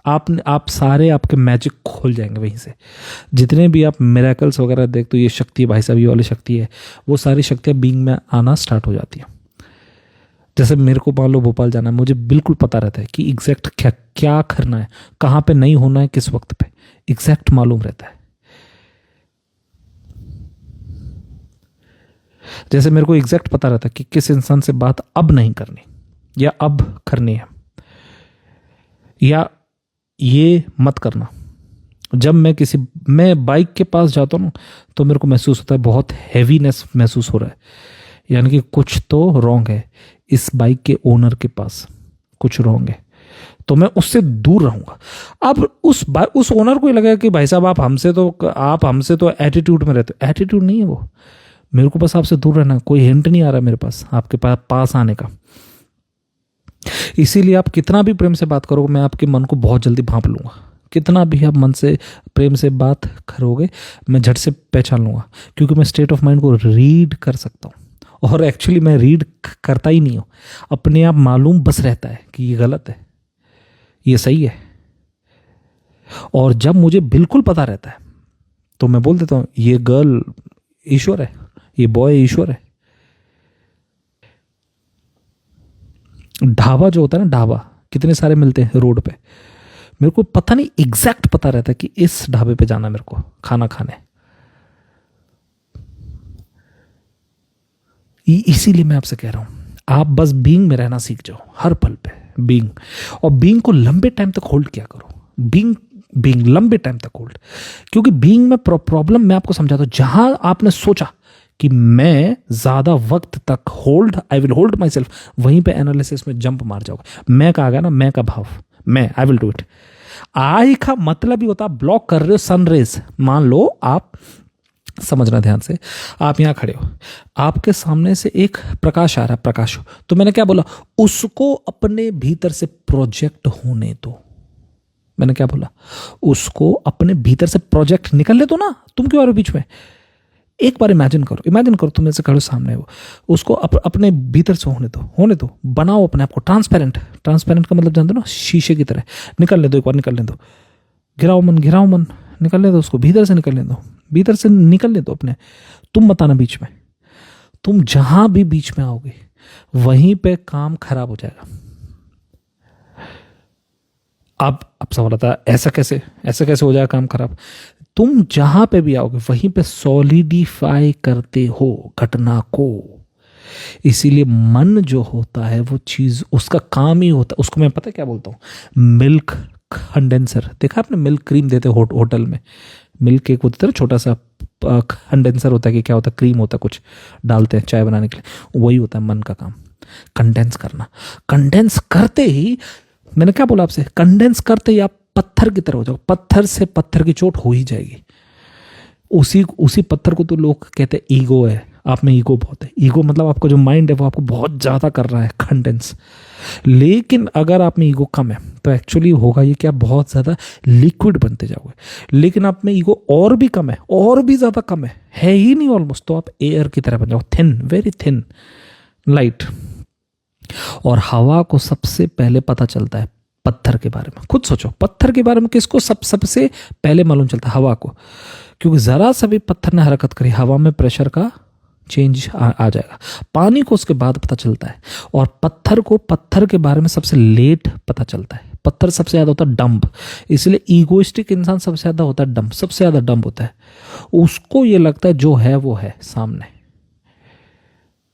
आप सारे आपके मैजिक खोल जाएंगे वहीं से। जितने भी आप मिरेकल्स वगैरह देखते हो, ये शक्ति है भाई साहब, ये वाली शक्ति है, वो सारी शक्तियां बीइंग में आना स्टार्ट हो जाती है। जैसे मेरे को मान लो भोपाल जाना है, मुझे बिल्कुल पता रहता है कि एग्जैक्ट क्या करना है, कहाँ पे नहीं होना है, किस वक्त पे, एग्जैक्ट मालूम रहता है। जैसे मेरे को एग्जैक्ट पता रहता है कि किस इंसान से बात अब नहीं करनी, या अब करनी है, या ये मत करना। जब मैं बाइक के पास जाता हूँ ना, तो मेरे को महसूस होता है बहुत हैवीनेस महसूस हो रहा है, यानी कि कुछ तो रॉन्ग है, इस बाइक के ओनर के पास कुछ रॉन्ग है, तो मैं उससे दूर रहूंगा। अब उस ओनर को ही लगेगा कि भाई साहब आप हमसे तो एटीट्यूड में रहते हो। एटीट्यूड नहीं है वो, मेरे को बस आपसे दूर रहना, कोई हिंट नहीं आ रहा मेरे पास आपके पास आने का। इसीलिए आप कितना भी प्रेम से बात करोगे, मैं आपके मन को बहुत जल्दी भांप लूंगा। कितना भी आप मन से प्रेम से बात करोगे, मैं झट से पहचान लूंगा, क्योंकि मैं स्टेट ऑफ माइंड को रीड कर सकता हूँ। और एक्चुअली मैं रीड करता ही नहीं हूँ, अपने आप मालूम बस रहता है कि ये गलत है, ये सही है। और जब मुझे बिल्कुल पता रहता है तो मैं बोल देता हूँ ये गर्ल ईश्वर है, ये बॉय ईश्वर है। ढाबा जो होता है ना, ढाबा कितने सारे मिलते हैं रोड पे, मेरे को पता नहीं, एग्जैक्ट पता रहता है कि इस ढाबे पे जाना मेरे को खाना खाने। इसीलिए मैं आपसे कह रहा हूं, आप बस बीइंग में रहना सीख जाओ, हर पल पे बीइंग, और बीइंग को लंबे टाइम तक होल्ड किया करो। बीइंग लंबे टाइम तक होल्ड, क्योंकि बीइंग में प्रॉब्लम मैं आपको समझाता हूं, जहां आपने सोचा कि मैं ज्यादा वक्त तक I will hold my self, वहीं पे एनालिसिस में जंप मार जाओगे। मैं का आ गया ना, मैं का भाव, मैं आई विल डू इट। आई का मतलब ही होता ब्लॉक कर रहे हो सनरेज। मान लो आप, समझना ध्यान से, आप यहां खड़े हो, आपके सामने से एक प्रकाश आ रहा है, प्रकाश, तो मैंने क्या बोला, उसको अपने भीतर से प्रोजेक्ट होने दो। मैंने क्या बोला, उसको अपने भीतर से प्रोजेक्ट निकलने दो ना, तुम क्यों आ रहे हो बीच में। एक बार इमेजिन करो तुम ऐसे खड़े सामने हो, उसको अपने भीतर से होने दो, बनाओ अपने आप को ट्रांसपेरेंट का मतलब जानते हो ना, शीशे की तरह। निकलने दो, एक बार निकलने दो, घिराओ मन, निकलने दो उसको, भीतर से निकलने दो। भीतर से निकलने दो अपने, तुम बताना बीच में। तुम जहां भी बीच में आओगे वहीं पे काम खराब हो जाएगा। अब सवाल आता है ऐसा कैसे हो जाएगा काम खराब? तुम जहां पे भी आओगे वहीं पे सॉलिडिफाई करते हो घटना को। इसीलिए मन जो होता है वो चीज उसका काम ही होता है, उसको मैं पता है क्या बोलता हूँ, मिल्क कंडेंसर। देखा आपने मिल्क क्रीम देते होटल में, मिल्क एक होता है छोटा सा कंडेंसर होता है कि क्या होता है, क्रीम होता है कुछ डालते हैं चाय बनाने के लिए, वही होता है मन का काम, कंडेंस करना। कंडेंस करते ही, मैंने क्या बोला आपसे, कंडेंस करते ही आप पत्थर की तरह हो जाओ, पत्थर से पत्थर की चोट हो ही जाएगी। उसी पत्थर को तो लोग कहते हैं ईगो है, आप में ईगो बहुत है। ईगो मतलब आपका जो माइंड है वो आपको बहुत ज़्यादा कर रहा है कंडेंस। लेकिन अगर आप में ईगो कम है तो एक्चुअली होगा ये कि आप बहुत ज़्यादा लिक्विड बनते जाओगे। लेकिन आप में ईगो और भी कम है, और भी ज़्यादा कम है ही नहीं ऑलमोस्ट, तो आप एयर की तरह बन जाओ, थिन, वेरी थिन, लाइट। और हवा को सबसे पहले पता चलता है पत्थर के बारे में। खुद सोचो, पत्थर के बारे में किसको सबसे पहले मालूम चलता है? हवा को। क्योंकि जरा सा भी पत्थर ने हरकत करी, हवा में प्रेशर का चेंज आ जाएगा। पानी को उसके बाद पता चलता है, और पत्थर के बारे में सबसे लेट पता चलता है। पत्थर सबसे ज्यादा होता है डम्ब, इसलिए ईगोइस्टिक इंसान सबसे ज्यादा होता है डम्ब, सबसे ज्यादा डम्ब होता है। उसको ये लगता है जो है वो है सामने,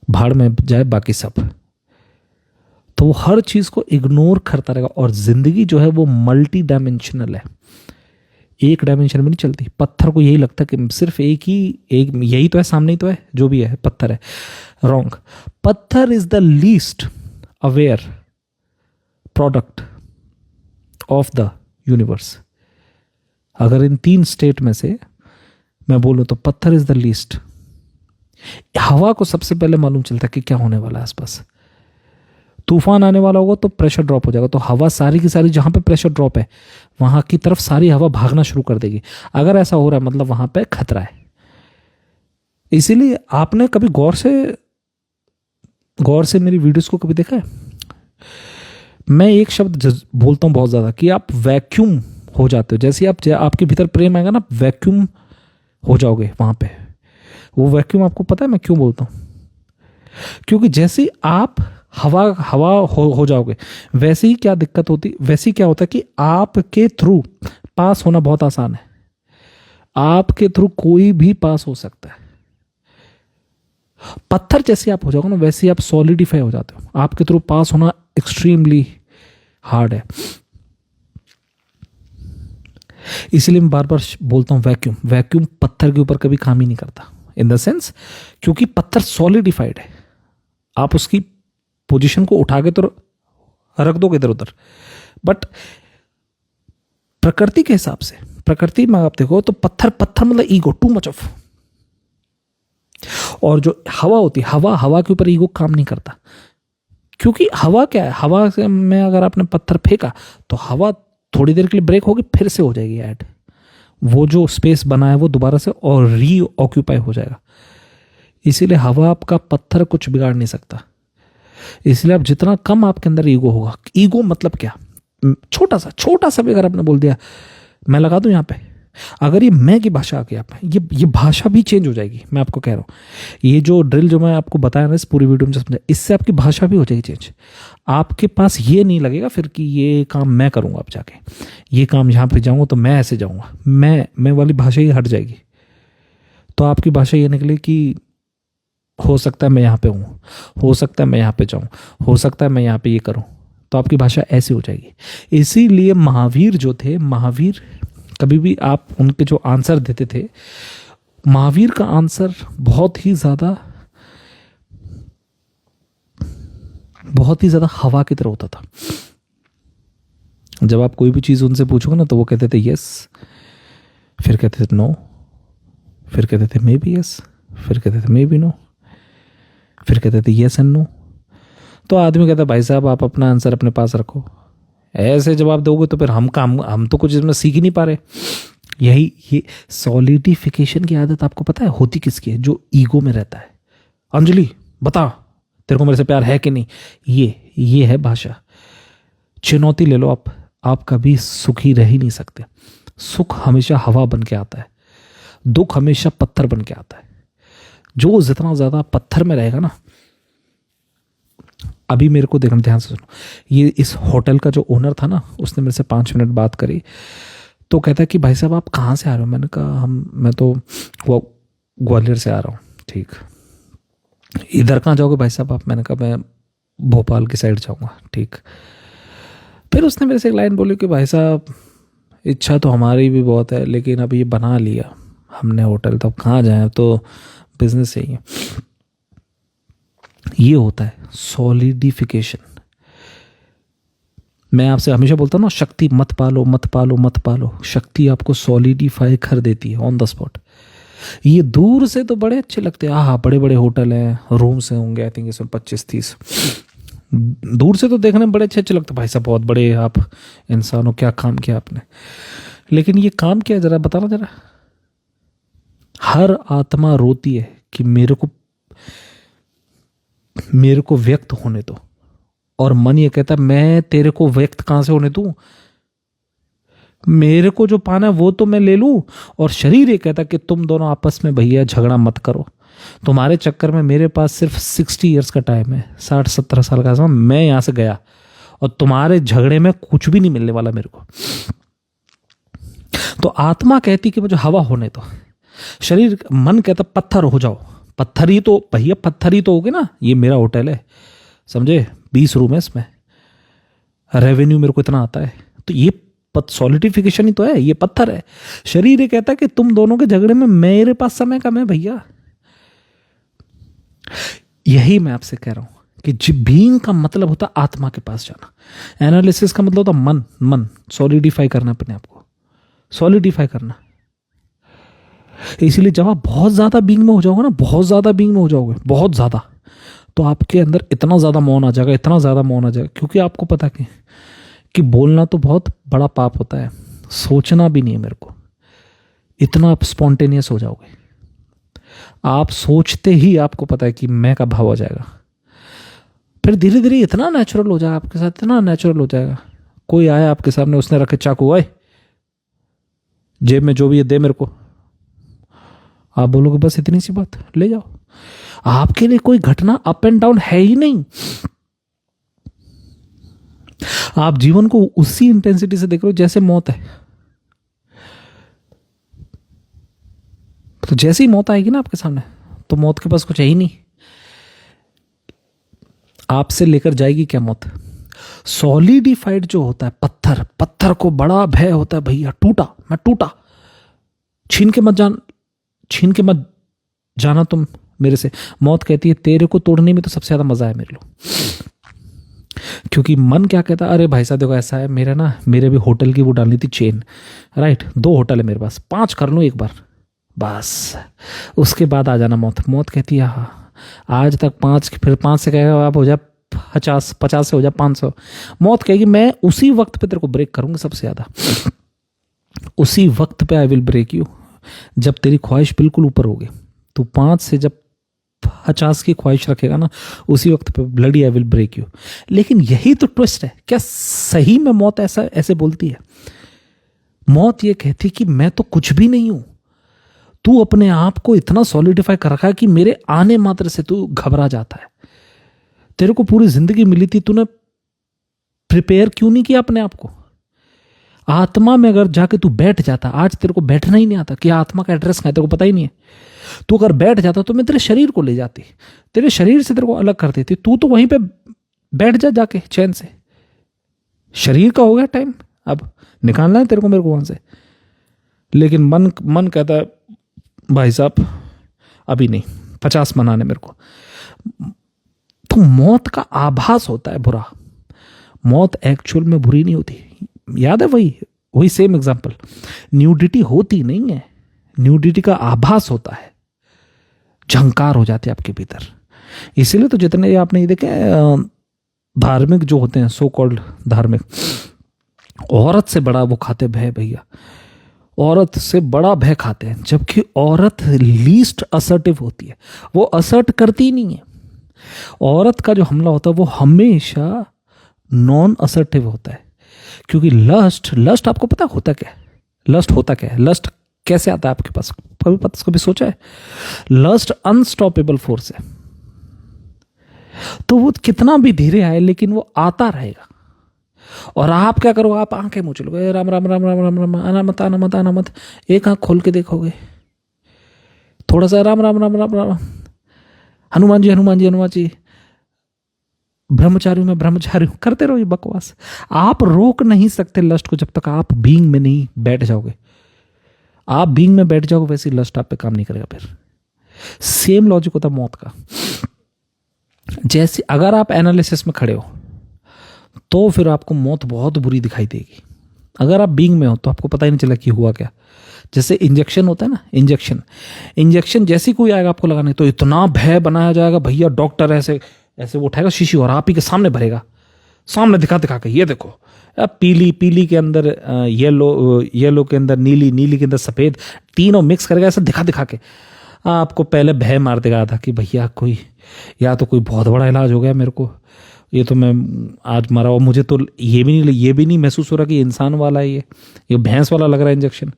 भाड़ में जाए बाकी सब। तो वो हर चीज को इग्नोर करता रहेगा। और जिंदगी जो है वो मल्टी डायमेंशनल है, एक डायमेंशन में नहीं चलती। पत्थर को यही लगता है कि सिर्फ एक यही तो है, सामने ही तो है, जो भी है पत्थर है। रॉन्ग। पत्थर is the least aware product of the universe. अगर इन 3 स्टेट में से मैं बोलूं तो पत्थर इज द लीस्ट। हवा को सबसे पहले मालूम चलता है कि क्या होने वाला है आसपास। तूफान आने वाला होगा तो प्रेशर ड्रॉप हो जाएगा, तो हवा सारी की सारी जहां पे प्रेशर ड्रॉप है वहां की तरफ सारी हवा भागना शुरू कर देगी। अगर ऐसा हो रहा है मतलब वहां पे खतरा है। इसीलिए आपने कभी गौर से मेरी वीडियोस को कभी देखा है? मैं एक शब्द बोलता हूं बहुत ज्यादा कि आप वैक्यूम हो जाते हो। जैसे आपके भीतर प्रेम आएगा ना, वैक्यूम हो जाओगे वहां पे। वो वैक्यूम आपको पता है मैं क्यों बोलता हूं? क्योंकि जैसे आप हवा हो जाओगे, वैसे ही क्या दिक्कत होती, वैसे ही क्या होता है कि आपके थ्रू पास होना बहुत आसान है। आपके थ्रू कोई भी पास हो सकता है। पत्थर जैसे आप हो जाओगे ना, वैसे ही आप सॉलिडिफाई हो जाते हो। आपके थ्रू पास होना एक्सट्रीमली हार्ड है। इसलिए मैं बार बार बोलता हूं वैक्यूम पत्थर के ऊपर कभी काम ही नहीं करता। इन द सेंस, क्योंकि पत्थर सॉलिडिफाइड है, आप उसकी पोजीशन को उठा के तो रख दोगे इधर उधर। बट प्रकृति के हिसाब से, प्रकृति में आप देखो तो पत्थर मतलब ईगो, टू मच ऑफ। और जो हवा होती है, हवा के ऊपर ईगो काम नहीं करता। क्योंकि हवा क्या है, हवा से में अगर आपने पत्थर फेंका तो हवा थोड़ी देर के लिए ब्रेक होगी, फिर से हो जाएगी ऐड। वो जो स्पेस बना है वो दोबारा से और री ऑक्यूपाई हो जाएगा। इसीलिए हवा आपका पत्थर कुछ बिगाड़ नहीं सकता। इसलिए आप जितना कम आपके अंदर ईगो होगा, ईगो मतलब क्या, छोटा सा भी अगर आपने बोल दिया मैं लगा दूं यहाँ पे, अगर ये मैं की भाषा आ गई आप, ये भाषा भी चेंज हो जाएगी। मैं आपको कह रहा हूँ, ये जो ड्रिल जो मैं आपको बताया ना इस पूरी वीडियो में समझा, इससे आपकी भाषा भी हो जाएगी चेंज। आपके पास ये नहीं लगेगा फिर कि ये काम मैं करूँगा, अब जाके ये काम यहाँ पे जाऊँगा तो मैं ऐसे जाऊँगा, मैं वाली भाषा ही हट जाएगी। तो आपकी भाषा ये निकले कि हो सकता है मैं यहाँ पे हूँ, हो सकता है मैं यहाँ पे जाऊँ, हो सकता है मैं यहाँ पे ये करूँ। तो आपकी भाषा ऐसी हो जाएगी। इसीलिए महावीर जो थे, महावीर कभी भी आप उनके जो आंसर देते थे, महावीर का आंसर बहुत ही ज्यादा हवा की तरह होता था। जब आप कोई भी चीज उनसे पूछोगे ना तो वो कहते थे यस, फिर कहते थे नो, फिर कहते थे मे बी यस, फिर कहते थे मे बी नो, फिर कहते थे यस एंड नो। तो आदमी कहता भाई साहब आप अपना आंसर अपने पास रखो, ऐसे जवाब दोगे तो फिर हम तो कुछ इसमें सीख ही नहीं पा रहे। ये सॉलिडिफिकेशन की आदत आपको पता है होती किसकी है? जो ईगो में रहता है। अंजलि बता तेरे को मेरे से प्यार है कि नहीं, ये है भाषा। चुनौती ले लो आप कभी सुखी रह ही नहीं सकते। सुख हमेशा हवा बन के आता है। दुख हमेशा पत्थर बन के आता है। जो जितना ज्यादा पत्थर में रहेगा ना, अभी मेरे को देखना, ध्यान से सुनो, ये इस होटल का जो ओनर था ना, उसने मेरे से 5 मिनट बात करी, तो कहता है कि भाई साहब आप कहाँ से आ रहे हो? मैंने कहा मैं तो ग्वालियर से आ रहा हूँ। ठीक, इधर कहाँ जाओगे भाई साहब आप? मैंने कहा मैं भोपाल की साइड जाऊँगा। ठीक, फिर उसने मेरे से एक लाइन बोली कि भाई साहब इच्छा तो हमारी भी बहुत है, लेकिन अब ये बना लिया हमने होटल, तो अब कहाँ जाएं, तो बिजनेस ही है। ये होता है सॉलिडिफिकेशन। मैं आपसे हमेशा बोलता हूँ ना, शक्ति मत पालो मत पालो मत पालो, शक्ति आपको सॉलिडिफाई कर देती है ऑन द स्पॉट। ये दूर से तो बड़े अच्छे लगते हैं, हाँ बड़े बड़े होटल हैं, रूम्स होंगे आई थिंक इसमें 25-30, दूर से तो देखने में बड़े अच्छे अच्छे लगते, भाई साहब बहुत बड़े आप इंसान हो, क्या काम किया आपने। लेकिन ये काम किया जरा बताना जरा। हर आत्मा रोती है कि मेरे को व्यक्त होने दो, और मन ये कहता है मैं तेरे को व्यक्त कहां से होने दूं, मेरे को जो पाना है वो तो मैं ले लूं। और शरीर ये कहता है कि तुम दोनों आपस में भैया झगड़ा मत करो, तुम्हारे चक्कर में मेरे पास सिर्फ 60 ईयर्स का टाइम है, 60-70 साल का समय, मैं यहां से गया और तुम्हारे झगड़े में कुछ भी नहीं मिलने वाला मेरे को। तो आत्मा कहती कि मुझे हवा होने दो, शरीर मन कहता पत्थर हो जाओ। पत्थर ही तो भैया, पत्थर ही तो होगे ना, ये मेरा होटल है समझे, 20 रूम है, इसमें रेवेन्यू मेरे को इतना आता है, तो ये सॉलिडिफिकेशन ही तो है, ये पत्थर है। शरीर ये कहता है कि तुम दोनों के झगड़े में मेरे पास समय कम है भैया। यही मैं आपसे कह रहा हूं कि बीइंग का मतलब होता आत्मा के पास जाना, एनालिसिस का मतलब होता मन सॉलिडिफाई करना, अपने आप को सॉलिडिफाई करना। इसलिए जब आप बहुत ज्यादा बीइंग में हो जाओगे ना, बहुत ज्यादा बीइंग में हो जाओगे, बहुत ज्यादा, तो आपके अंदर इतना ज्यादा मौन आ जाएगा, इतना ज्यादा मौन आ जाएगा, क्योंकि आपको पता कि बोलना तो बहुत बड़ा पाप होता है, सोचना भी नहीं है मेरे को, इतना आप स्पॉन्टेनियस हो जाओगे। आप सोचते ही आपको पता है कि मैं का भाव आ जाएगा, फिर धीरे धीरे इतना नेचुरल हो जाएगा आपके साथ, इतना नेचुरल हो जाएगा। कोई आया आपके सामने, उसने रखे चाकू, आए जेब में जो भी है दे मेरे को, आप बोलोगे बस इतनी सी बात, ले जाओ। आपके लिए कोई घटना अप एंड डाउन है ही नहीं, आप जीवन को उसी इंटेंसिटी से देख रहे हो जैसे मौत है। तो जैसे ही मौत आएगी ना आपके सामने, तो मौत के पास कुछ है ही नहीं, आपसे लेकर जाएगी क्या मौत। सॉलिडिफाइड जो होता है पत्थर को बड़ा भय होता है भैया, टूटा मैं टूटा, छीन के मत जाना तुम मेरे से। मौत कहती है तेरे को तोड़ने में तो सबसे ज्यादा मजा है मेरे को, क्योंकि मन क्या कहता है, अरे भाई साहब देखो ऐसा है, मेरे भी होटल की वो डालनी थी चेन, राइट, 2 होटल है मेरे पास, 5 कर लूं एक बार बस, उसके बाद आ जाना मौत। मौत कहती है हाँ आज तक 5, फिर 5 से कहेगा आप हो जाए 50 से हो जाए 500। मौत कहेगी मैं उसी वक्त पे तेरे को ब्रेक करूंगा सबसे ज्यादा, उसी वक्त पे आई विल ब्रेक यू, जब तेरी ख्वाहिश बिल्कुल ऊपर होगी। तो 5 से जब 50 की ख्वाहिश रखेगा ना, उसी वक्त पे bloody I will break you. लेकिन यही तो ट्विस्ट है, क्या सही में मौत ऐसे बोलती है? मौत ये कहती कि मैं तो कुछ भी नहीं हूं, तू अपने आप को इतना सॉलिडिफाई कर रखा है कि मेरे आने मात्र से तू घबरा जाता है। तेरे को पूरी जिंदगी मिली थी, तूने प्रिपेयर क्यों नहीं किया अपने आप को? आत्मा में अगर जाके तू बैठ जाता, आज तेरे को बैठना ही नहीं आता कि आत्मा का एड्रेस कहाँ है, तेरे को पता ही नहीं है। तू अगर बैठ जाता तो मैं तेरे शरीर को ले जाती, तेरे शरीर से तेरे को अलग कर देती, तू तो वहीं पे बैठ जा जाके चैन से। शरीर का हो गया टाइम, अब निकालना है तेरे को मेरे को वहां से। लेकिन मन कहता है भाई साहब अभी नहीं, 50 मनाने मेरे को। तो मौत का आभास होता है बुरा, मौत एक्चुअल में बुरी नहीं होती। याद है वही सेम एग्जांपल, न्यूडिटी होती नहीं है, न्यूडिटी का आभास होता है, झंकार हो जाते हैं आपके भीतर। इसीलिए तो जितने आपने ये देखे धार्मिक जो होते हैं, सो कॉल्ड धार्मिक, औरत से बड़ा वो खाते भय भैया, औरत से बड़ा भय खाते हैं, जबकि औरत लीस्ट असर्टिव होती है, वो असर्ट करती नहीं है। औरत का जो हमला होता है वो हमेशा नॉन असर्टिव होता है, क्योंकि लस्ट आपको पता होता क्या है? लस्ट होता क्या है? लस्ट कैसे आता है आपके पास? कभी सोचा है? लस्ट अनस्टॉपेबल फोर्स है, तो वो कितना भी धीरे आए लेकिन वो आता रहेगा। और आप क्या करो, आप आंखें मूंद लोगे, राम राम राम राम राम राम, आना मत आना मत आना मत, एक आंख खोल के देखोगे, थोड़ा सा राम राम राम राम राम, हनुमान जी हनुमान जी हनुमान जी, ब्रह्मचारी हूं मैं ब्रह्मचारी हूं, करते रहो ये बकवास। आप रोक नहीं सकते लस्ट को जब तक आप बीइंग में नहीं बैठ जाओगे। आप बीइंग में बैठ जाओगे वैसे लस्ट आप पे काम नहीं करेगा। फिर सेम लॉजिक होता है मौत का। जैसे अगर आप एनालिसिस में खड़े हो तो फिर आपको मौत बहुत बुरी दिखाई देगी। अगर आप बीइंग में हो तो आपको पता ही नहीं चला कि हुआ क्या। जैसे इंजेक्शन होता है ना, इंजेक्शन जैसे कोई आएगा आपको लगाने तो इतना भय बनाया जाएगा, भैया डॉक्टर ऐसे ऐसे वो उठाएगा शीशी और आप ही के सामने भरेगा, सामने दिखा दिखा के, ये देखो पीली के अंदर येलो के अंदर नीली के अंदर सफेद, तीनों मिक्स करके ऐसे दिखा दिखा के आपको पहले भय मार देगा था कि भैया कोई या तो कोई बहुत बड़ा इलाज हो गया मेरे को, ये तो मैं आज मरा हुआ, मुझे तो ये भी नहीं महसूस हो रहा कि इंसान वाला है, ये भैंस वाला लग रहा है इंजेक्शन।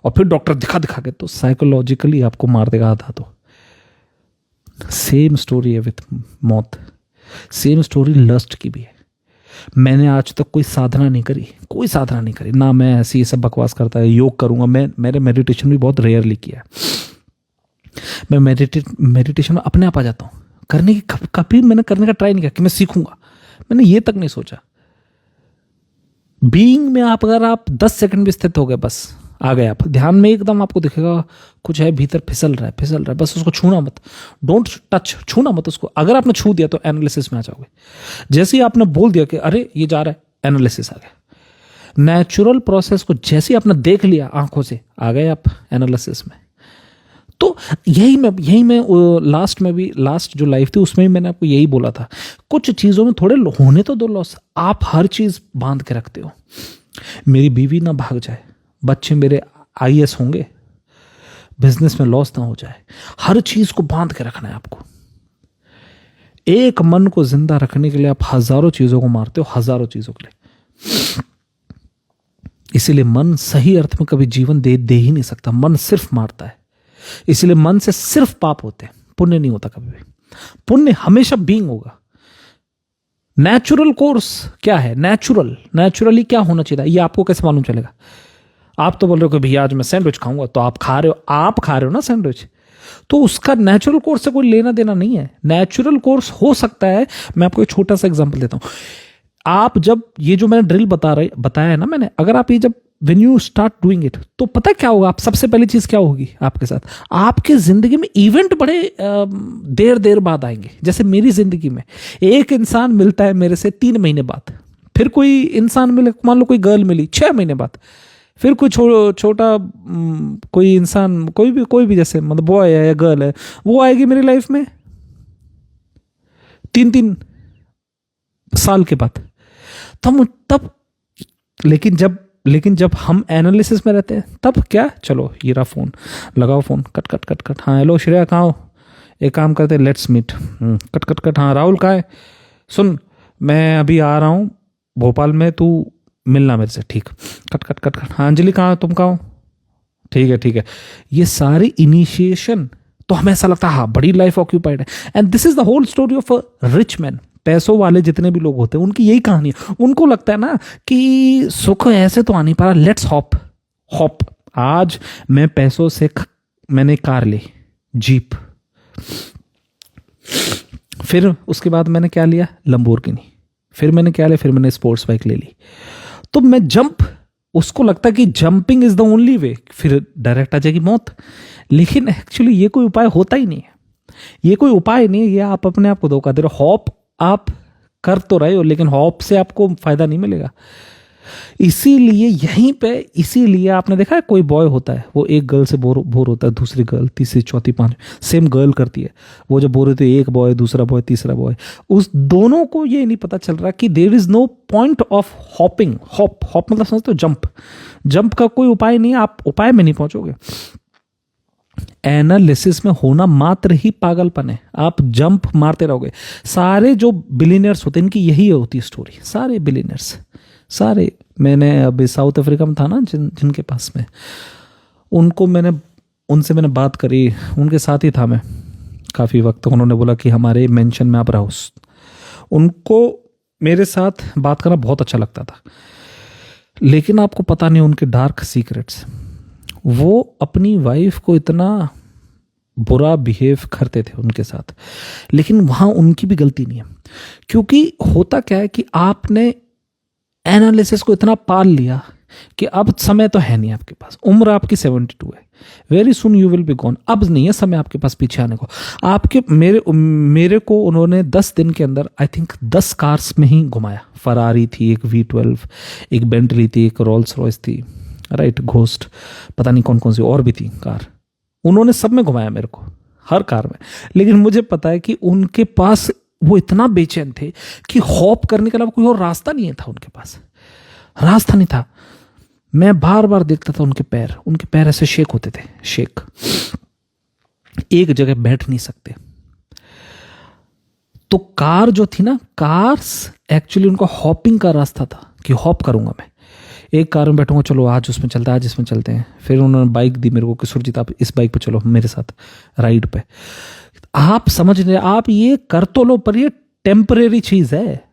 और फिर डॉक्टर दिखा दिखा के तो साइकोलॉजिकली आपको मार देगा था। तो सेम स्टोरी है विथ मौत, सेम स्टोरी लस्ट की भी है। मैंने आज तक कोई साधना नहीं करी ना, मैं ऐसी ये सब बकवास करता है योग करूंगा। मैंने मेडिटेशन भी बहुत रेयरली किया है। मैं मेडिटेशन में अपने आप आ जाता हूँ करने की, कभी मैंने करने का ट्राई नहीं किया कि मैं सीखूंगा, मैंने ये तक नहीं सोचा। बीइंग में अगर आप 10 सेकंड भी स्थित हो गए, बस आ गए आप ध्यान में, एकदम आपको दिखेगा कुछ है भीतर, फिसल रहा है, बस उसको छूना मत, डोंट टच, छूना मत उसको। अगर आपने छू दिया तो एनालिसिस में आ जाओगे। जैसे ही आपने बोल दिया कि अरे ये जा रहा है, एनालिसिस आ गया। नेचुरल प्रोसेस को जैसे ही आपने देख लिया आंखों से, आ गए आप एनालिसिस में। तो यही मैं लास्ट जो लाइफ थी उसमें भी मैंने आपको यही बोला था, कुछ चीजों में थोड़े होने तो दो लॉस। आप हर चीज बांध के रखते हो, मेरी बीवी ना भाग जाए, बच्चे मेरे आईएएस होंगे, बिजनेस में लॉस ना हो जाए, हर चीज को बांध के रखना है आपको। एक मन को जिंदा रखने के लिए आप हजारों चीजों को मारते हो, हजारों चीजों के लिए। इसीलिए मन सही अर्थ में कभी जीवन दे ही नहीं सकता, मन सिर्फ मारता है। इसलिए मन से सिर्फ पाप होते हैं, पुण्य नहीं होता कभी भी। पुण्य हमेशा बीइंग होगा। नेचुरल कोर्स क्या है? नेचुरली क्या होना चाहिए ये आपको कैसे मालूम चलेगा? आप तो बोल रहे हो कि भैया आज मैं सैंडविच खाऊंगा, तो आप खा रहे हो ना सैंडविच, तो उसका नेचुरल कोर्स से कोई लेना देना नहीं है। नेचुरल कोर्स हो सकता है, मैं आपको एक छोटा सा एग्जांपल देता हूं। आप जब ये जो मैंने ड्रिल बताया है ना मैंने, अगर आप ये जब when you start doing it, तो पता क्या होगा? आप सबसे पहली चीज क्या होगी आपके साथ? आपके जिंदगी में इवेंट बड़े देर बाद आएंगे। जैसे मेरी जिंदगी में एक इंसान मिलता है मेरे से 3 महीने बाद, फिर कोई इंसान मिले, मान लो कोई गर्ल मिली 6 महीने बाद, फिर कोई छोटा कोई इंसान, कोई भी जैसे मतलब बॉय है या गर्ल है, वो आएगी मेरी लाइफ में 3 साल के बाद। तब लेकिन जब हम एनालिसिस में रहते हैं तब क्या, चलो ये रहा फोन, लगाओ फोन, कट। हाँ हेलो श्रेया कहाँ हो? एक काम करते हैं, लेट्स मीट। कट। हाँ राहुल कहाँ है? सुन मैं अभी आ रहा हूँ भोपाल में, तू मिलना मेरे से, ठीक? कट। हाँ अंजलि कहाँ हो? तुम कहाँ हो? ठीक है। ये सारी इनिशिएशन तो हमें ऐसा लगता है हाँ बड़ी लाइफ ऑक्यूपाइड है। And this is the whole story of a rich man. पैसों वाले जितने भी लोग होते हैं उनकी यही कहानी है। उनको लगता है ना कि सुख ऐसे तो आ नहीं पा रहा, लेट्स हॉप। आज मैं पैसों से मैंने कार ली, जीप, फिर उसके बाद मैंने क्या लिया? लंबोर्गिनी। फिर मैंने स्पोर्ट्स बाइक ले ली। तो मैं उसको लगता है कि jumping is the only way, फिर डायरेक्ट आ जाएगी मौत। लेकिन एक्चुअली ये कोई उपाय होता ही नहीं है, ये कोई उपाय नहीं है, ये आप अपने आप को धोखा दे रहे हो। हॉप आप कर तो रहे हो, लेकिन हॉप से आपको फायदा नहीं मिलेगा। इसीलिए आपने देखा है कोई बॉय होता है, वो एक गर्ल से बोर होता है, दूसरी गर्ल, तीसरी, चौथी, 5 सेम गर्ल करती है। वो जब बोर होती है, एक बॉय, दूसरा बॉय, तीसरा बॉय, उस दोनों को ये नहीं पता चल रहा कि there is no point of hoping. Hop मतलब समझते हो? जंप का कोई उपाय नहीं है, आप उपाय में नहीं पहुंचोगे। एनालिसिस में होना मात्र ही पागलपन है। आप जंप मारते रहोगे। सारे जो बिलियनर्स होते हैं इनकी यही होती है स्टोरी। सारे बिलियनर्स, मैंने अभी साउथ अफ्रीका में था ना जिनके पास में, उनसे मैंने बात करी, उनके साथ ही था मैं काफ़ी वक्त। उन्होंने बोला कि हमारे मेंशन में आप रहो। उनको मेरे साथ बात करना बहुत अच्छा लगता था, लेकिन आपको पता नहीं उनके डार्क सीक्रेट्स। वो अपनी वाइफ को इतना बुरा बिहेव करते थे उनके साथ, लेकिन वहाँ उनकी भी गलती नहीं है, क्योंकि होता क्या है कि आपने एनालिसिस को इतना पाल लिया कि अब समय तो है नहीं आपके पास। उम्र आपकी 72 है, very soon you will be gone. अब नहीं है समय आपके पास पीछे आने को। आपके मेरे को उन्होंने 10 दिन के अंदर आई थिंक 10 कार्स में ही घुमाया। फरारी थी, एक V12, एक बेंटली थी, एक रोल्स रॉयस थी, राइट, घोस्ट, पता नहीं कौन कौन सी और भी थी कार। उन्होंने सब में घुमाया मेरे को, हर कार में। लेकिन मुझे पता है कि उनके पास वो इतना बेचैन थे कि हॉप करने के अलावा कोई और रास्ता नहीं था उनके पास, रास्ता नहीं था। मैं बार बार देखता था उनके पैर ऐसे शेक होते थे, शेक, एक जगह बैठ नहीं सकते। तो कार जो थी ना, कार्स एक्चुअली उनका हॉपिंग का रास्ता था कि हॉप करूंगा मैं, एक कार में बैठूंगा, चलो आज उसमें चलते हैं, आज इसमें चलते हैं। फिर उन्होंने बाइक दी मेरे को कि सुरजीत आप इस बाइक पे चलो मेरे साथ राइड पे। आप समझ रहे, आप ये कर तो लो, पर ये टेम्परेरी चीज है।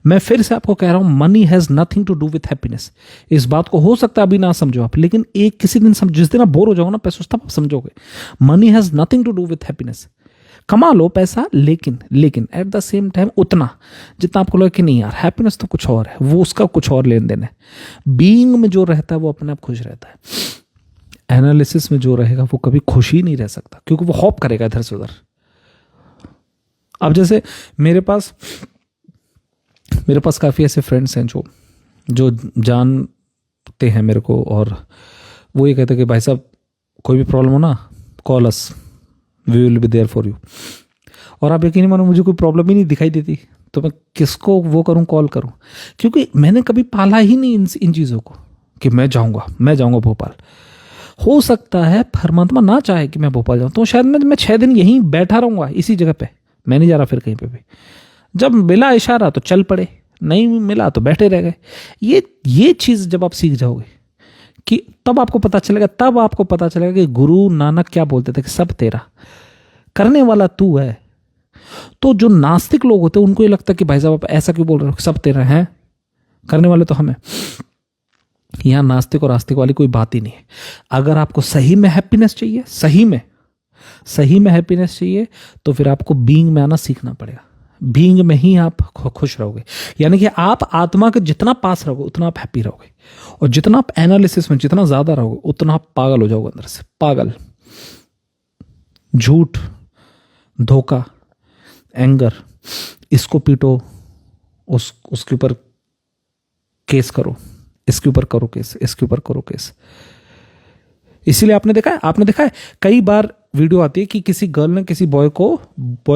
मैं फिर से आपको कह रहा हूं, money has nothing to do with happiness. इस बात को हो सकता है अभी ना समझो आप, लेकिन एक किसी दिन जिस दिन आप बोर हो जाओगे ना पैसों से, तब आप समझोगे। Money has nothing to do with happiness. कमा लो पैसा, लेकिन एट द सेम टाइम उतना जितना आपको लगे कि नहीं यार हैप्पीनेस तो कुछ और है, वो उसका कुछ और लेन देन है। बीइंग में जो रहता है वो अपने आप खुश रहता है। एनालिसिस में जो रहेगा वो कभी खुश ही नहीं रह सकता, क्योंकि वो हॉप करेगा इधर से उधर। अब जैसे मेरे पास काफ़ी ऐसे फ्रेंड्स हैं जो जानते हैं मेरे को, और वो ये कहते हैं कि भाई साहब कोई भी प्रॉब्लम हो ना, call us, we will be there for you. और आप यकीन मानो, मुझे कोई प्रॉब्लम ही नहीं दिखाई देती, तो मैं किसको वो करूं, कॉल करूं, क्योंकि मैंने कभी पाला ही नहीं इन चीज़ों को कि मैं जाऊंगा भोपाल। हो सकता है परमात्मा ना चाहे कि मैं भोपाल जाऊं, तो शायद मैं 6 दिन यहीं बैठा रहूंगा इसी जगह पे, मैं नहीं जा रहा फिर कहीं पे भी। जब मिला इशारा तो चल पड़े, नहीं मिला तो बैठे रह गए। ये चीज़ जब आप सीख जाओगे कि तब आपको पता चलेगा कि गुरु नानक क्या बोलते थे कि सब तेरा, करने वाला तू है। तो जो नास्तिक लोग होते हैं उनको ये लगता है कि भाई साहब आप ऐसा क्यों बोल रहे हो, सब तेरा है, करने वाले तो हमें। यहां नास्तिक और आस्तिक वाली कोई बात ही नहीं है। अगर आपको सही में हैप्पीनेस चाहिए, सही में हैप्पीनेस चाहिए, तो फिर आपको बीइंग में आना सीखना पड़ेगा। बीइंग में ही आप खुश रहोगे, यानी कि आप आत्मा के जितना पास रहोगे उतना आप हैप्पी रहोगे, और जितना आप एनालिसिस में जितना ज्यादा रहोगे उतना आप पागल हो जाओगे अंदर से। पागल, झूठ, धोखा, एंगर, इसको पीटो, उसके ऊपर केस करो, इसके ऊपर करो केस, इसके ऊपर करो केस। इसीलिए आपने देखा है कई बार वीडियो आती है कि किसी गर्ल ने किसी बॉय के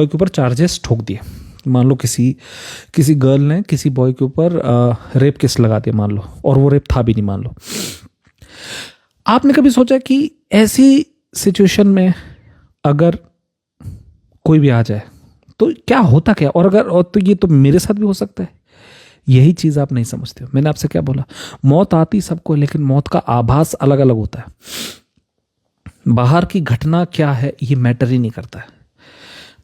ऊपर चार्जेस ठोक दिए। मान लो किसी गर्ल ने किसी बॉय के ऊपर रेप केस लगा दिया मान लो, और वो रेप था भी नहीं मान लो। आपने कभी सोचा कि ऐसी सिचुएशन में अगर कोई भी आ जाए तो क्या होता क्या, और तो ये तो मेरे साथ भी हो सकता है। यही चीज आप नहीं समझते हो। मैंने आपसे क्या बोला, मौत आती सबको, लेकिन मौत का आभास अलग अलग होता है। बाहर की घटना क्या है ये मैटर ही नहीं करता है,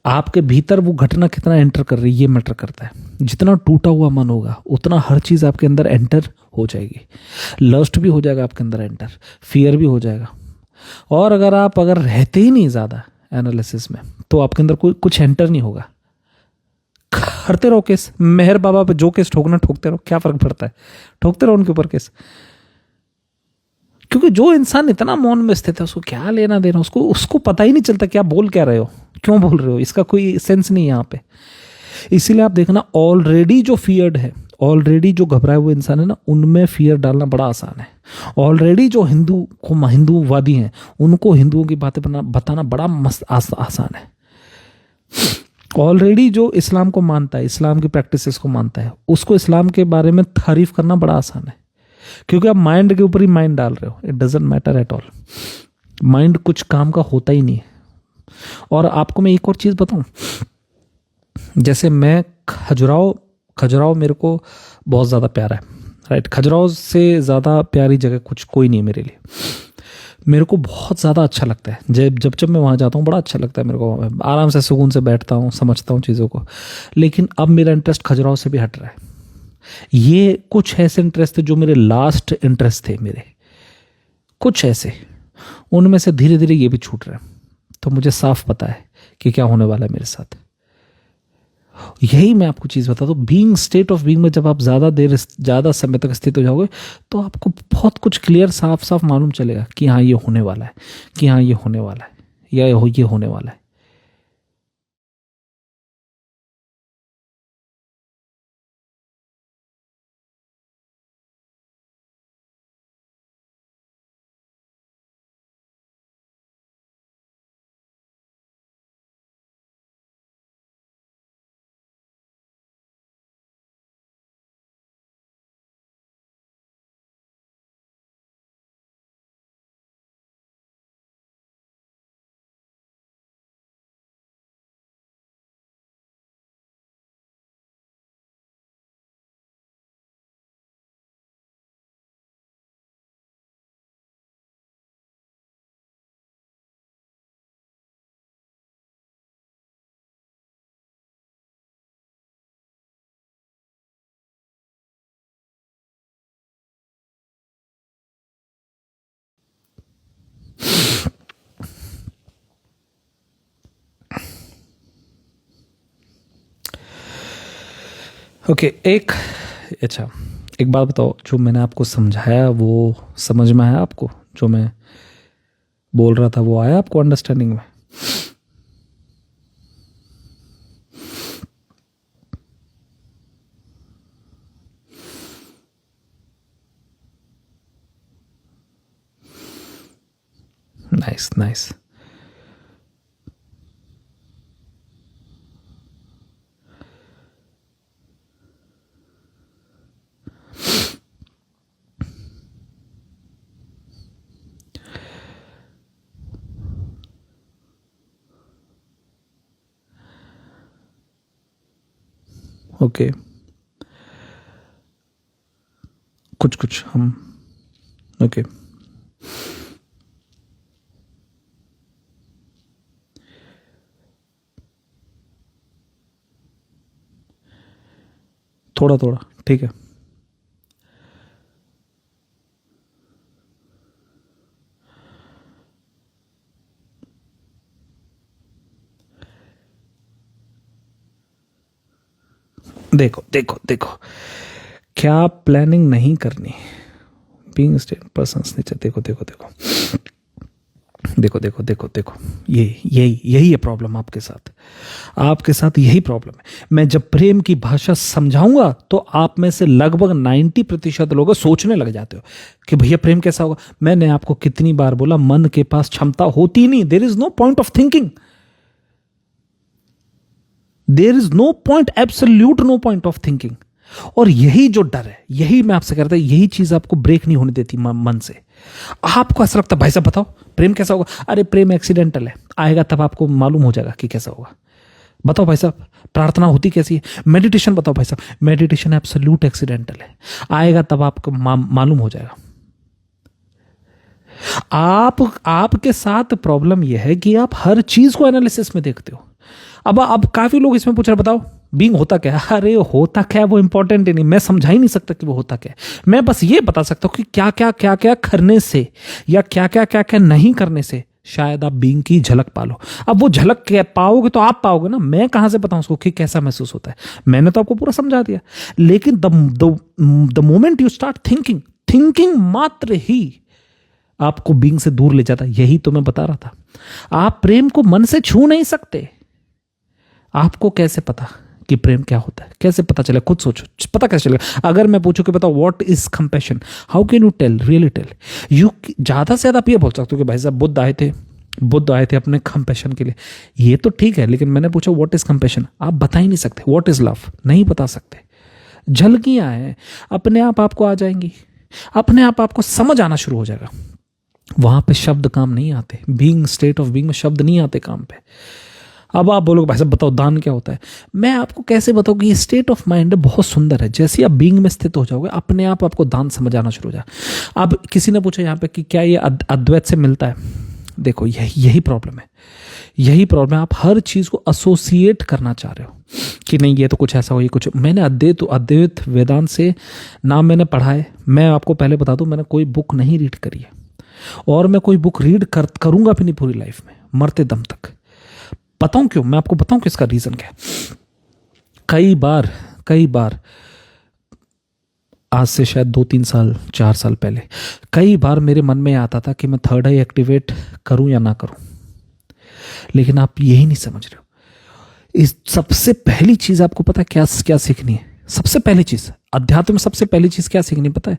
आपके भीतर वो घटना कितना एंटर कर रही है ये मैटर करता है। जितना टूटा हुआ मन होगा उतना हर चीज आपके अंदर एंटर हो जाएगी। लस्ट भी हो जाएगा आपके अंदर एंटर, फियर भी हो जाएगा। और अगर रहते ही नहीं ज्यादा एनालिसिस में, तो आपके अंदर कोई कुछ एंटर नहीं होगा। करते रहो केस, मेहर बाबा पे जो केस ठोकना ठोकते रहो, क्या फर्क पड़ता है, ठोकते रहो उनके ऊपर केस। क्योंकि जो इंसान इतना मौन में स्थित है उसको क्या लेना देना, उसको पता ही नहीं चलता कि आप बोल क्या रहे हो, क्यों बोल रहे हो, इसका कोई सेंस नहीं है यहाँ पे। इसीलिए आप देखना, ऑलरेडी जो फियर्ड है, ऑलरेडी जो घबराए हुए इंसान है ना, उनमें फियर डालना बड़ा आसान है। ऑलरेडी जो हिंदूवादी हैं उनको हिंदुओं की बातें बताना बड़ा मस्त आसान है। ऑलरेडी जो इस्लाम को मानता है, इस्लाम की प्रैक्टिसेस को मानता है, उसको इस्लाम के बारे में तारीफ करना बड़ा आसान है, क्योंकि आप माइंड के ऊपर ही माइंड डाल रहे हो। It doesn't matter at all. Mind कुछ काम का होता ही नहीं है। और आपको मैं एक और चीज बताऊं, जैसे मैं खजुराहो मेरे को बहुत ज्यादा प्यारा है, राइट। खजुराहो से ज्यादा प्यारी जगह कोई नहीं है मेरे लिए। मेरे को बहुत ज़्यादा अच्छा लगता है जब जब जब मैं वहाँ जाता हूँ, बड़ा अच्छा लगता है मेरे को। मैं आराम से सुकून से बैठता हूँ, समझता हूँ चीज़ों को। लेकिन अब मेरा इंटरेस्ट खजुराहो से भी हट रहा है। ये कुछ ऐसे इंटरेस्ट थे जो मेरे लास्ट इंटरेस्ट थे मेरे, कुछ ऐसे, उनमें से धीरे धीरे ये भी छूट रहे हैं। तो मुझे साफ पता है कि क्या होने वाला है मेरे साथ। यही मैं आपको चीज़ बताता हूँ, बीइंग स्टेट ऑफ बीइंग में जब आप ज़्यादा समय तक स्थित हो जाओगे तो आपको बहुत कुछ क्लियर साफ साफ मालूम चलेगा कि हाँ ये होने वाला है, कि हाँ ये होने वाला है, या ये होने वाला है। ओके, अच्छा, एक बात बताओ, जो मैंने आपको समझाया वो समझ में आया आपको? जो मैं बोल रहा था वो आया आपको अंडरस्टैंडिंग में? Nice nice. ओके, कुछ कुछ हम, ओके, थोड़ा थोड़ा ठीक है। देखो देखो देखो, क्या प्लानिंग नहीं करनी, बीइंग स्टेट पर्सन्स नेचर। देखो देखो देखो देखो देखो देखो देखो, यही है प्रॉब्लम आपके साथ। आपके साथ यही प्रॉब्लम है। मैं जब प्रेम की भाषा समझाऊंगा तो आप में से लगभग 90% लोग सोचने लग जाते हो कि भैया प्रेम कैसा होगा। मैंने आपको कितनी बार बोला, मन के पास क्षमता होती नहीं। There is no point of thinking, there is no point, absolute no point of thinking. और यही जो डर है, यही मैं आपसे कह रहा था, यही चीज आपको ब्रेक नहीं होने देती मन से। आपको ऐसा लगता है भाई साहब बताओ प्रेम कैसा होगा, अरे प्रेम एक्सीडेंटल है, आएगा तब आपको मालूम हो जाएगा कि कैसा होगा। बताओ भाई साहब प्रार्थना होती कैसी है, मेडिटेशन बताओ भाई साहब, मेडिटेशन एब्सोल्यूट एक्सीडेंटल है, आएगा तब आपको मालूम हो जाएगा। आपके साथ प्रॉब्लम यह है कि आप हर चीज को एनालिसिस में देखते हो। अब काफी लोग इसमें पूछ रहे बताओ बीइंग होता क्या है। अरे होता क्या है वो इंपॉर्टेंट ही नहीं, मैं समझा ही नहीं सकता कि वो होता क्या है। मैं बस ये बता सकता हूं कि क्या क्या करने से या क्या क्या नहीं करने से शायद आप बीइंग की झलक पालो। अब वो झलक पाओगे तो आप पाओगे ना, मैं कहां से बताऊं उसको कि कैसा महसूस होता है। मैंने तो आपको पूरा समझा दिया। लेकिन the moment you start thinking मात्र ही आपको बीइंग से दूर ले जाता है। यही तो मैं बता रहा था। आप प्रेम को मन से छू नहीं सकते। आपको कैसे पता कि प्रेम क्या होता है, कैसे पता चले? खुद सोचो, पता कैसे चलेगा? अगर मैं पूछूं कि बताओ what is compassion, how can you tell, really tell you? ज्यादा से ज्यादा आप ये बोल सकते हो कि भाई साहब बुद्ध आए थे अपने कंपैशन के लिए। ये तो ठीक है, लेकिन मैंने पूछा व्हाट इज कंपैशन, आप बता ही नहीं सकते। व्हाट इज लव, नहीं बता सकते। झलकियां हैं, अपने आप आपको आ जाएंगी, अपने आप आपको समझ आना शुरू हो जाएगा। वहां पे शब्द काम नहीं आते। बीइंग स्टेट ऑफ बीइंग में शब्द नहीं आते काम पे। अब आप बोलोगे भाई साहब बताओ दान क्या होता है। मैं आपको कैसे बताऊँ कि ये स्टेट ऑफ माइंड बहुत सुंदर है। जैसे आप बीइंग में स्थित हो जाओगे अपने आप आपको दान समझ आना शुरू हो जाए। अब किसी ने पूछा यहाँ पे कि क्या ये अद्वैत से मिलता है। देखो यही प्रॉब्लम है, यही प्रॉब्लम है। आप हर चीज़ को एसोसिएट करना चाह रहे हो कि नहीं ये तो कुछ ऐसा हो, ये कुछ। मैंने अद्वैत वेदांत से नाम मैंने पढ़ा है। मैं आपको पहले बता दूं मैंने कोई बुक नहीं रीड करी है और मैं कोई बुक रीड करूंगा भी नहीं पूरी लाइफ में मरते दम तक। बताऊं क्यों? मैं आपको बताऊं कि इसका रीजन क्या है। कई बार आज से शायद 2-3 साल 4 साल पहले कई बार मेरे मन में आता था कि मैं थर्ड आई एक्टिवेट करूं या ना करूं, लेकिन आप यही नहीं समझ रहे हो। इस सबसे पहली चीज आपको पता है क्या सीखनी है? सबसे पहली चीज अध्यात्म में सबसे पहली चीज क्या सीखनी पता है?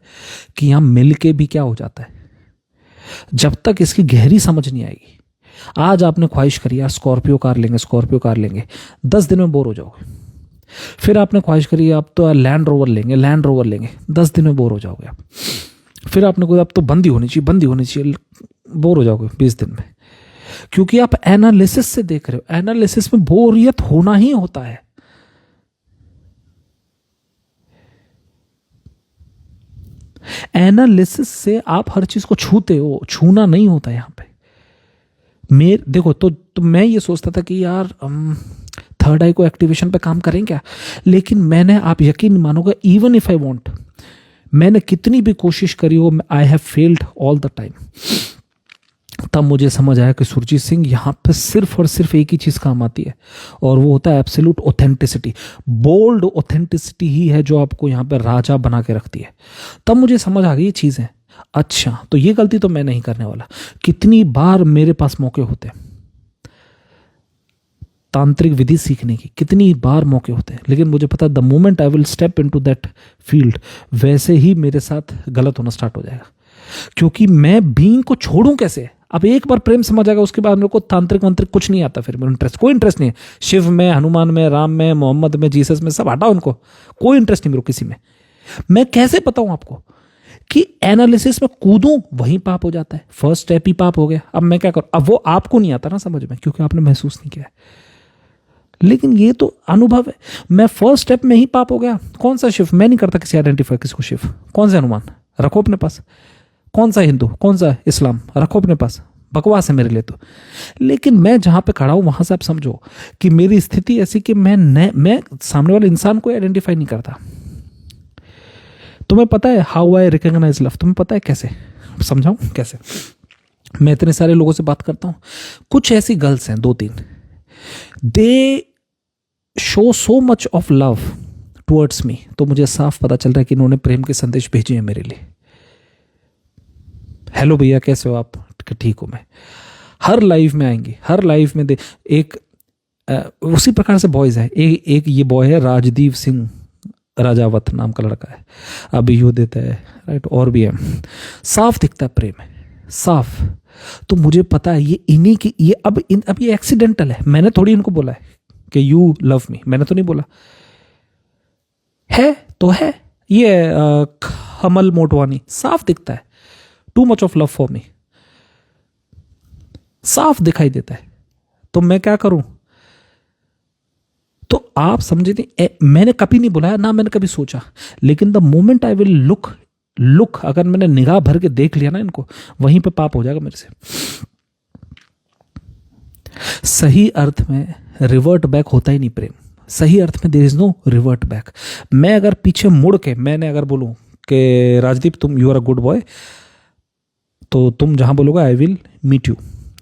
कि यहां मिल के भी क्या हो जाता है। जब तक इसकी गहरी समझ नहीं आएगी, आज आपने ख्वाहिश करी यार स्कॉर्पियो कार लेंगे, 10 दिन में बोर हो जाओगे। फिर आपने ख्वाहिश करी आप तो लैंड रोवर लेंगे, 10 दिन में बोर हो जाओगे आप। फिर आपने कोई अब तो बंदी होनी चाहिए, बोर हो जाओगे 20 दिन में। क्योंकि आप एनालिसिस से देख रहे हो। एनालिसिस में बोरियत होना ही होता है। एनालिसिस से आप हर चीज को छूते हो, छूना नहीं होता यहां पे। देखो तो मैं ये सोचता था कि यार थर्ड आई को एक्टिवेशन पे काम करें क्या, लेकिन मैंने, आप यकीन मानोगे, इवन इफ आई वांट, मैंने कितनी भी कोशिश करी हो, I have failed all the time. तब मुझे समझ आया कि सुरजीत सिंह यहाँ पे सिर्फ और सिर्फ एक ही चीज काम आती है और वो होता है एब्सोल्यूट ऑथेंटिसिटी। बोल्ड ऑथेंटिसिटी ही है जो आपको यहाँ पे राजा बना के रखती है। तब मुझे समझ आ गई ये चीजें। अच्छा तो ये गलती तो मैं नहीं करने वाला। कितनी बार मेरे पास मौके होते हैं तांत्रिक विधि सीखने की, कितनी बार मौके होते हैं, लेकिन मुझे पता है the moment I will step into that field वैसे ही मेरे साथ गलत होना स्टार्ट हो जाएगा। क्योंकि मैं बीइंग को छोड़ूं कैसे? अब एक बार प्रेम समझ आएगा उसके बाद मेरे को तांत्रिक मंत्रिक कुछ नहीं आता। फिर मेरा कोई इंटरेस्ट नहीं है। शिव में, हनुमान में, राम में, मोहम्मद में, जीसस में, सब हटाओ उनको, कोई इंटरेस्ट नहीं मेरे को किसी में। मैं कैसे बताऊं आपको कि एनालिसिस में कूदूं वहीं पाप हो जाता है। फर्स्ट स्टेप ही पाप हो गया। अब मैं क्या करूं? अब वो आपको नहीं आता ना समझ में, क्योंकि आपने महसूस नहीं किया है, लेकिन ये तो अनुभव है। मैं फर्स्ट स्टेप में ही पाप हो गया। कौन सा शिव? मैं नहीं करता किसी आइडेंटिफाई किसी को शिव। कौन सा हनुमान? रखो अपने पास। कौन सा हिंदू? कौन सा इस्लाम? रखो अपने पास। बकवास है मेरे लिए तो। लेकिन मैं जहां पे खड़ा हूं वहां से आप समझो कि मेरी स्थिति ऐसी कि मैं सामने वाले इंसान को आइडेंटिफाई नहीं करता। तुम्हें पता है हाउ आई रिकॉग्नाइज लव? तुम्हें पता है कैसे? समझाऊं कैसे? मैं इतने सारे लोगों से बात करता हूं, कुछ ऐसी गर्ल्स हैं 2-3, दे show so much of love towards me, तो मुझे साफ पता चल रहा है कि इन्होंने प्रेम के संदेश भेजे हैं मेरे लिए। हेलो भैया कैसे हो आप? ठीक हो मैं। हर लाइफ में आएंगे, हर लाइफ में एक उसी प्रकार से बॉयज है। एक ये बॉय है राजदीप सिंह राजावत नाम का लड़का है, अभी यू देता है राइट, और भी है। साफ दिखता है प्रेम है, साफ। तो मुझे पता है ये इन्हीं की, ये अब ये एक्सीडेंटल है। मैंने थोड़ी इनको बोला है कि यू लव मी, मैंने तो नहीं बोला है। तो है ये कमल मोटवानी, साफ दिखता है too much of love for me, साफ दिखाई देता है। तो मैं क्या करूं? तो आप समझे नहीं, मैंने कभी नहीं बुलाया ना मैंने कभी सोचा, लेकिन the moment I will look अगर मैंने निगाह भर के देख लिया ना इनको, वहीं पे पाप हो जाएगा मेरे से। सही अर्थ में रिवर्ट बैक होता ही नहीं प्रेम। सही अर्थ में there is no revert back. मैं अगर पीछे मुड़ के मैंने अगर बोलूं कि राजदीप तुम you are a good boy, तो तुम जहां बोलोगे I will meet you,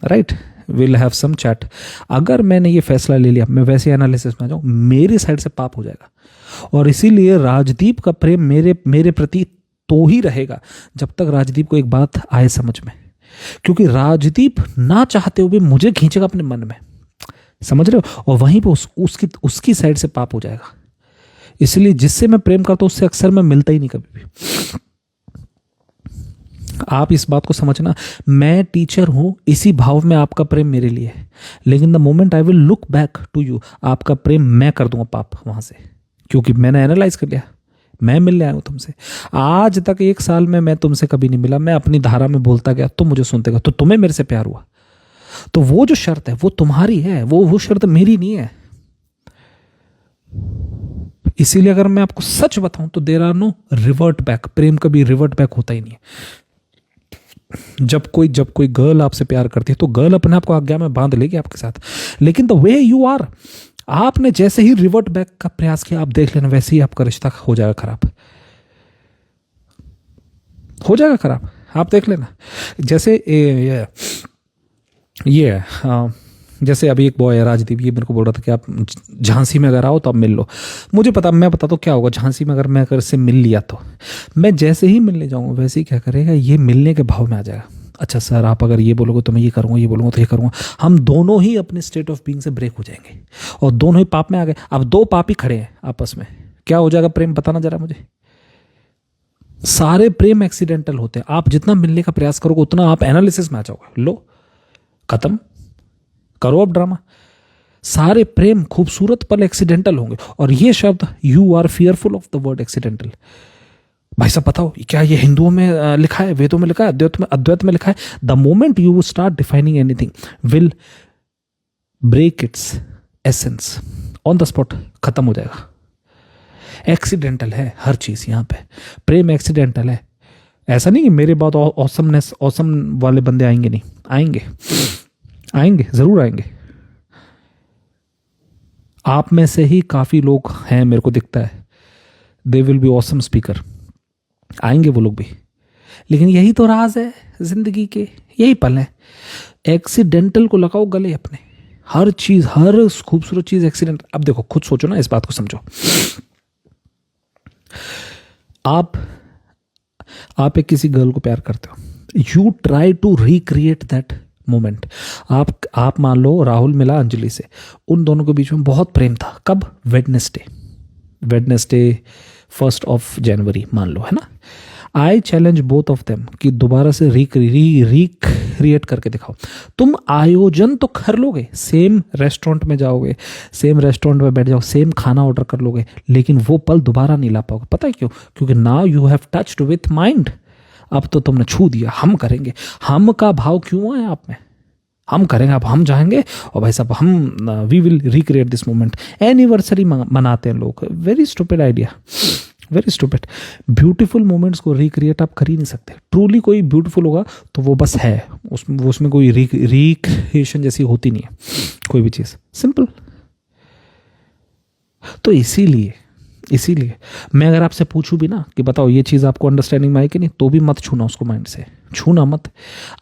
right, will have some chat. अगर मैंने ये फैसला ले लिया, मैं वैसे एनालिसिस में आ जाऊं, मेरी साइड से पाप हो जाएगा। और इसीलिए राजदीप का प्रेम मेरे प्रति तो ही रहेगा जब तक राजदीप को एक बात आए समझ में। क्योंकि राजदीप ना चाहते हुए मुझे खींचेगा अपने मन में, समझ रहे हो, और वहीं पे उसकी साइड से पाप हो जाएगा। इसलिए जिससे मैं प्रेम करता हूं उससे अक्सर मैं मिलता ही नहीं कभी भी। आप इस बात को समझना, मैं टीचर हूं, इसी भाव में आपका प्रेम मेरे लिए है, लेकिन the moment I will look back to you, आपका प्रेम मैं कर दूंगा पाप वहां से, क्योंकि मैंने एनालाइज कर लिया। मैं मिलने आया हूं तुमसे, आज तक 1 साल में मैं तुमसे कभी नहीं मिला, मैं अपनी धारा में बोलता गया, तुम मुझे सुनते गए, तो तुम्हें मेरे से प्यार हुआ। तो वो जो शर्त है वो तुम्हारी है, वो शर्त मेरी नहीं है। इसीलिए अगर मैं आपको सच बताऊं तो there are no revert back. प्रेम कभी रिवर्ट बैक होता ही नहीं है। जब कोई गर्ल आपसे प्यार करती है तो गर्ल अपने आप को आज्ञा में बांध लेगी आपके साथ, लेकिन द वे यू आर, आपने जैसे ही रिवर्ट बैक का प्रयास किया, आप देख लेना वैसे ही आपका रिश्ता हो जाएगा खराब, हो जाएगा खराब। आप देख लेना। जैसे जैसे अभी एक बॉय है राजदीप, ये मेरे को बोल रहा था कि आप झांसी में अगर आओ तो आप मिल लो। मुझे पता, मैं बता तो क्या होगा झांसी में, अगर मैं इससे मिल लिया तो मैं जैसे ही मिलने जाऊंगा वैसे ही क्या करेगा, ये मिलने के भाव में आ जाएगा। अच्छा सर आप अगर ये बोलोगे तो मैं ये करूँगा, ये बोलूँगा तो ये करूँगा। हम दोनों ही अपने स्टेट ऑफ बीइंग से ब्रेक हो जाएंगे और दोनों ही पाप में आ गए। अब दो पापी खड़े हैं आपस में, क्या हो जाएगा प्रेम, बताना जरा मुझे। सारे प्रेम एक्सीडेंटल होते हैं। आप जितना मिलने का प्रयास करोगे उतना आप एनालिसिस में आ जाओगे। लो खत्म, करो अब ड्रामा। सारे प्रेम खूबसूरत पल एक्सीडेंटल होंगे। और ये शब्द you are fearful of the word accidental, भाई साहब बताओ क्या ये हिंदुओं में लिखा है, वेदों में लिखा है, अद्वैत में लिखा है? The moment you start defining anything will break its essence on the spot, खत्म हो जाएगा। एक्सीडेंटल है हर चीज यहां पे, प्रेम एक्सीडेंटल है। ऐसा नहीं कि मेरे बाद ऑसमनेस ऑसम वाले बंदे आएंगे, नहीं आएंगे, आएंगे जरूर आएंगे। आप में से ही काफी लोग हैं, मेरे को दिखता है, they will be awesome speaker, आएंगे वो लोग भी। लेकिन यही तो राज है जिंदगी के, यही पल है। एक्सीडेंटल को लगाओ गले अपने, हर चीज, हर खूबसूरत चीज एक्सीडेंट। अब देखो खुद सोचो ना, इस बात को समझो। आप एक किसी गर्ल को प्यार करते हो, you try to recreate that moment. आप मान लो राहुल मिला अंजलि से, उन दोनों के बीच में बहुत प्रेम था। कब? वेडनेसडे 1 जनवरी मान लो, है ना। I challenge both of them कि दोबारा से रिक्रिएट करके दिखाओ। तुम आयोजन तो कर लोगे, सेम रेस्टोरेंट में जाओगे, सेम रेस्टोरेंट में बैठ जाओ, सेम खाना ऑर्डर कर लोगे, लेकिन वो पल दोबारा नहीं ला पाओगे। पता है क्यों? क्योंकि now you have touched with mind. अब तो तुमने छू दिया, हम करेंगे। हम का भाव क्यों है आप में? हम करेंगे, अब हम जाएंगे और भाई साहब हम we will recreate this moment. Anniversary मनाते हैं लोग, very stupid idea, very stupid. Beautiful moments को रिक्रिएट आप कर ही नहीं सकते। ट्रूली कोई ब्यूटीफुल होगा तो वो बस है, उसमें कोई रिक्रिएशन जैसी होती नहीं है कोई भी चीज़, सिंपल। तो इसीलिए मैं अगर आपसे पूछूं भी ना कि बताओ ये चीज़ आपको अंडरस्टैंडिंग में आई कि नहीं, तो भी मत छूना उसको, माइंड से छूना मत।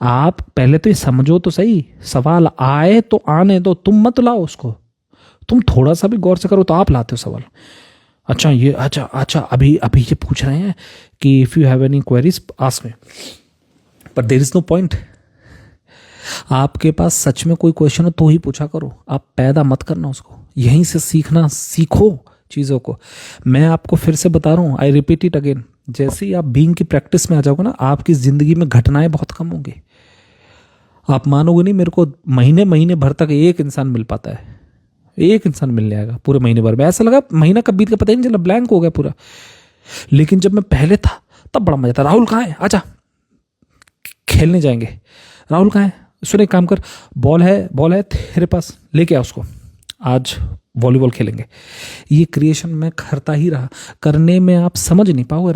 आप पहले तो ये समझो तो सही, सवाल आए तो आने दो, तुम मत लाओ उसको। तुम थोड़ा सा भी गौर से करो तो आप लाते हो सवाल। अच्छा ये अच्छा अभी ये पूछ रहे हैं कि if you have any queries ask me, but there is no point. आपके पास सच में कोई क्वेश्चन हो तो ही पूछा करो, आप पैदा मत करना उसको। यहीं से सीखना सीखो चीज़ों को। मैं आपको फिर से बता रहा हूँ, आई रिपीट इट अगेन, जैसे ही आप बीइंग की प्रैक्टिस में आ जाओगे ना, आपकी ज़िंदगी में घटनाएं बहुत कम होंगी। आप मानोगे नहीं, मेरे को महीने भर तक एक इंसान मिल पाता है, एक इंसान मिलने आएगा पूरे महीने भर में। ऐसा लगा महीना कब बीत गया पता ही नहीं चला, ब्लैंक हो गया पूरा। लेकिन जब मैं पहले था तब बड़ा मजा था। राहुल कहाँ है, आजा खेलने जाएंगे। राहुल कहाँ है, सुन एक काम कर, बॉल है तेरे पास, लेके आ उसको, आज वॉलीबॉल खेलेंगे। ये क्रिएशन मैं करता ही रहा, करने में आप समझ नहीं पाओगे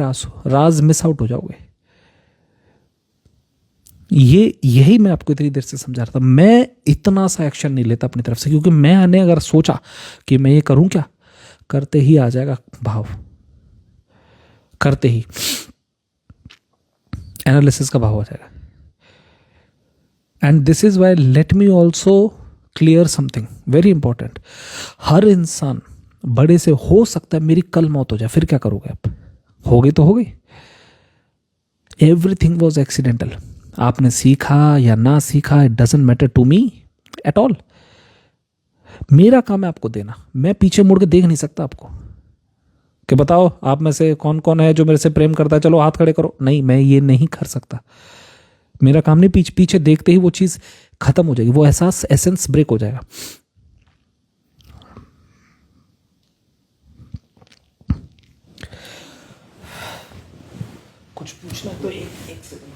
राज मिस आउट हो जाओगे। यही मैं आपको इतनी देर से समझा रहा था। मैं इतना सा एक्शन नहीं लेता अपनी तरफ से, क्योंकि मैंने अगर सोचा कि मैं ये करूं, क्या करते ही आ जाएगा भाव, करते ही एनालिसिस का भाव आ जाएगा। And this is why let me also clear something very important. हर इंसान बड़े से हो सकता है मेरी कल मौत हो जाए, फिर क्या करोगे आप? हो गई तो हो गई। Everything was accidental. आपने सीखा या ना सीखा, it doesn't matter to me at all. मेरा काम है आपको देना, मैं पीछे मुड़ के देख नहीं सकता आपको कि बताओ आप में से कौन कौन है जो मेरे से प्रेम करता है, चलो हाथ खड़े करो। नहीं, मैं ये नहीं कर सकता। मेरा काम नहीं, पीछे देखते ही वो चीज खत्म हो जाएगी, वो एहसास, एसेंस ब्रेक हो जाएगा। कुछ पूछना तो एक सेकंड।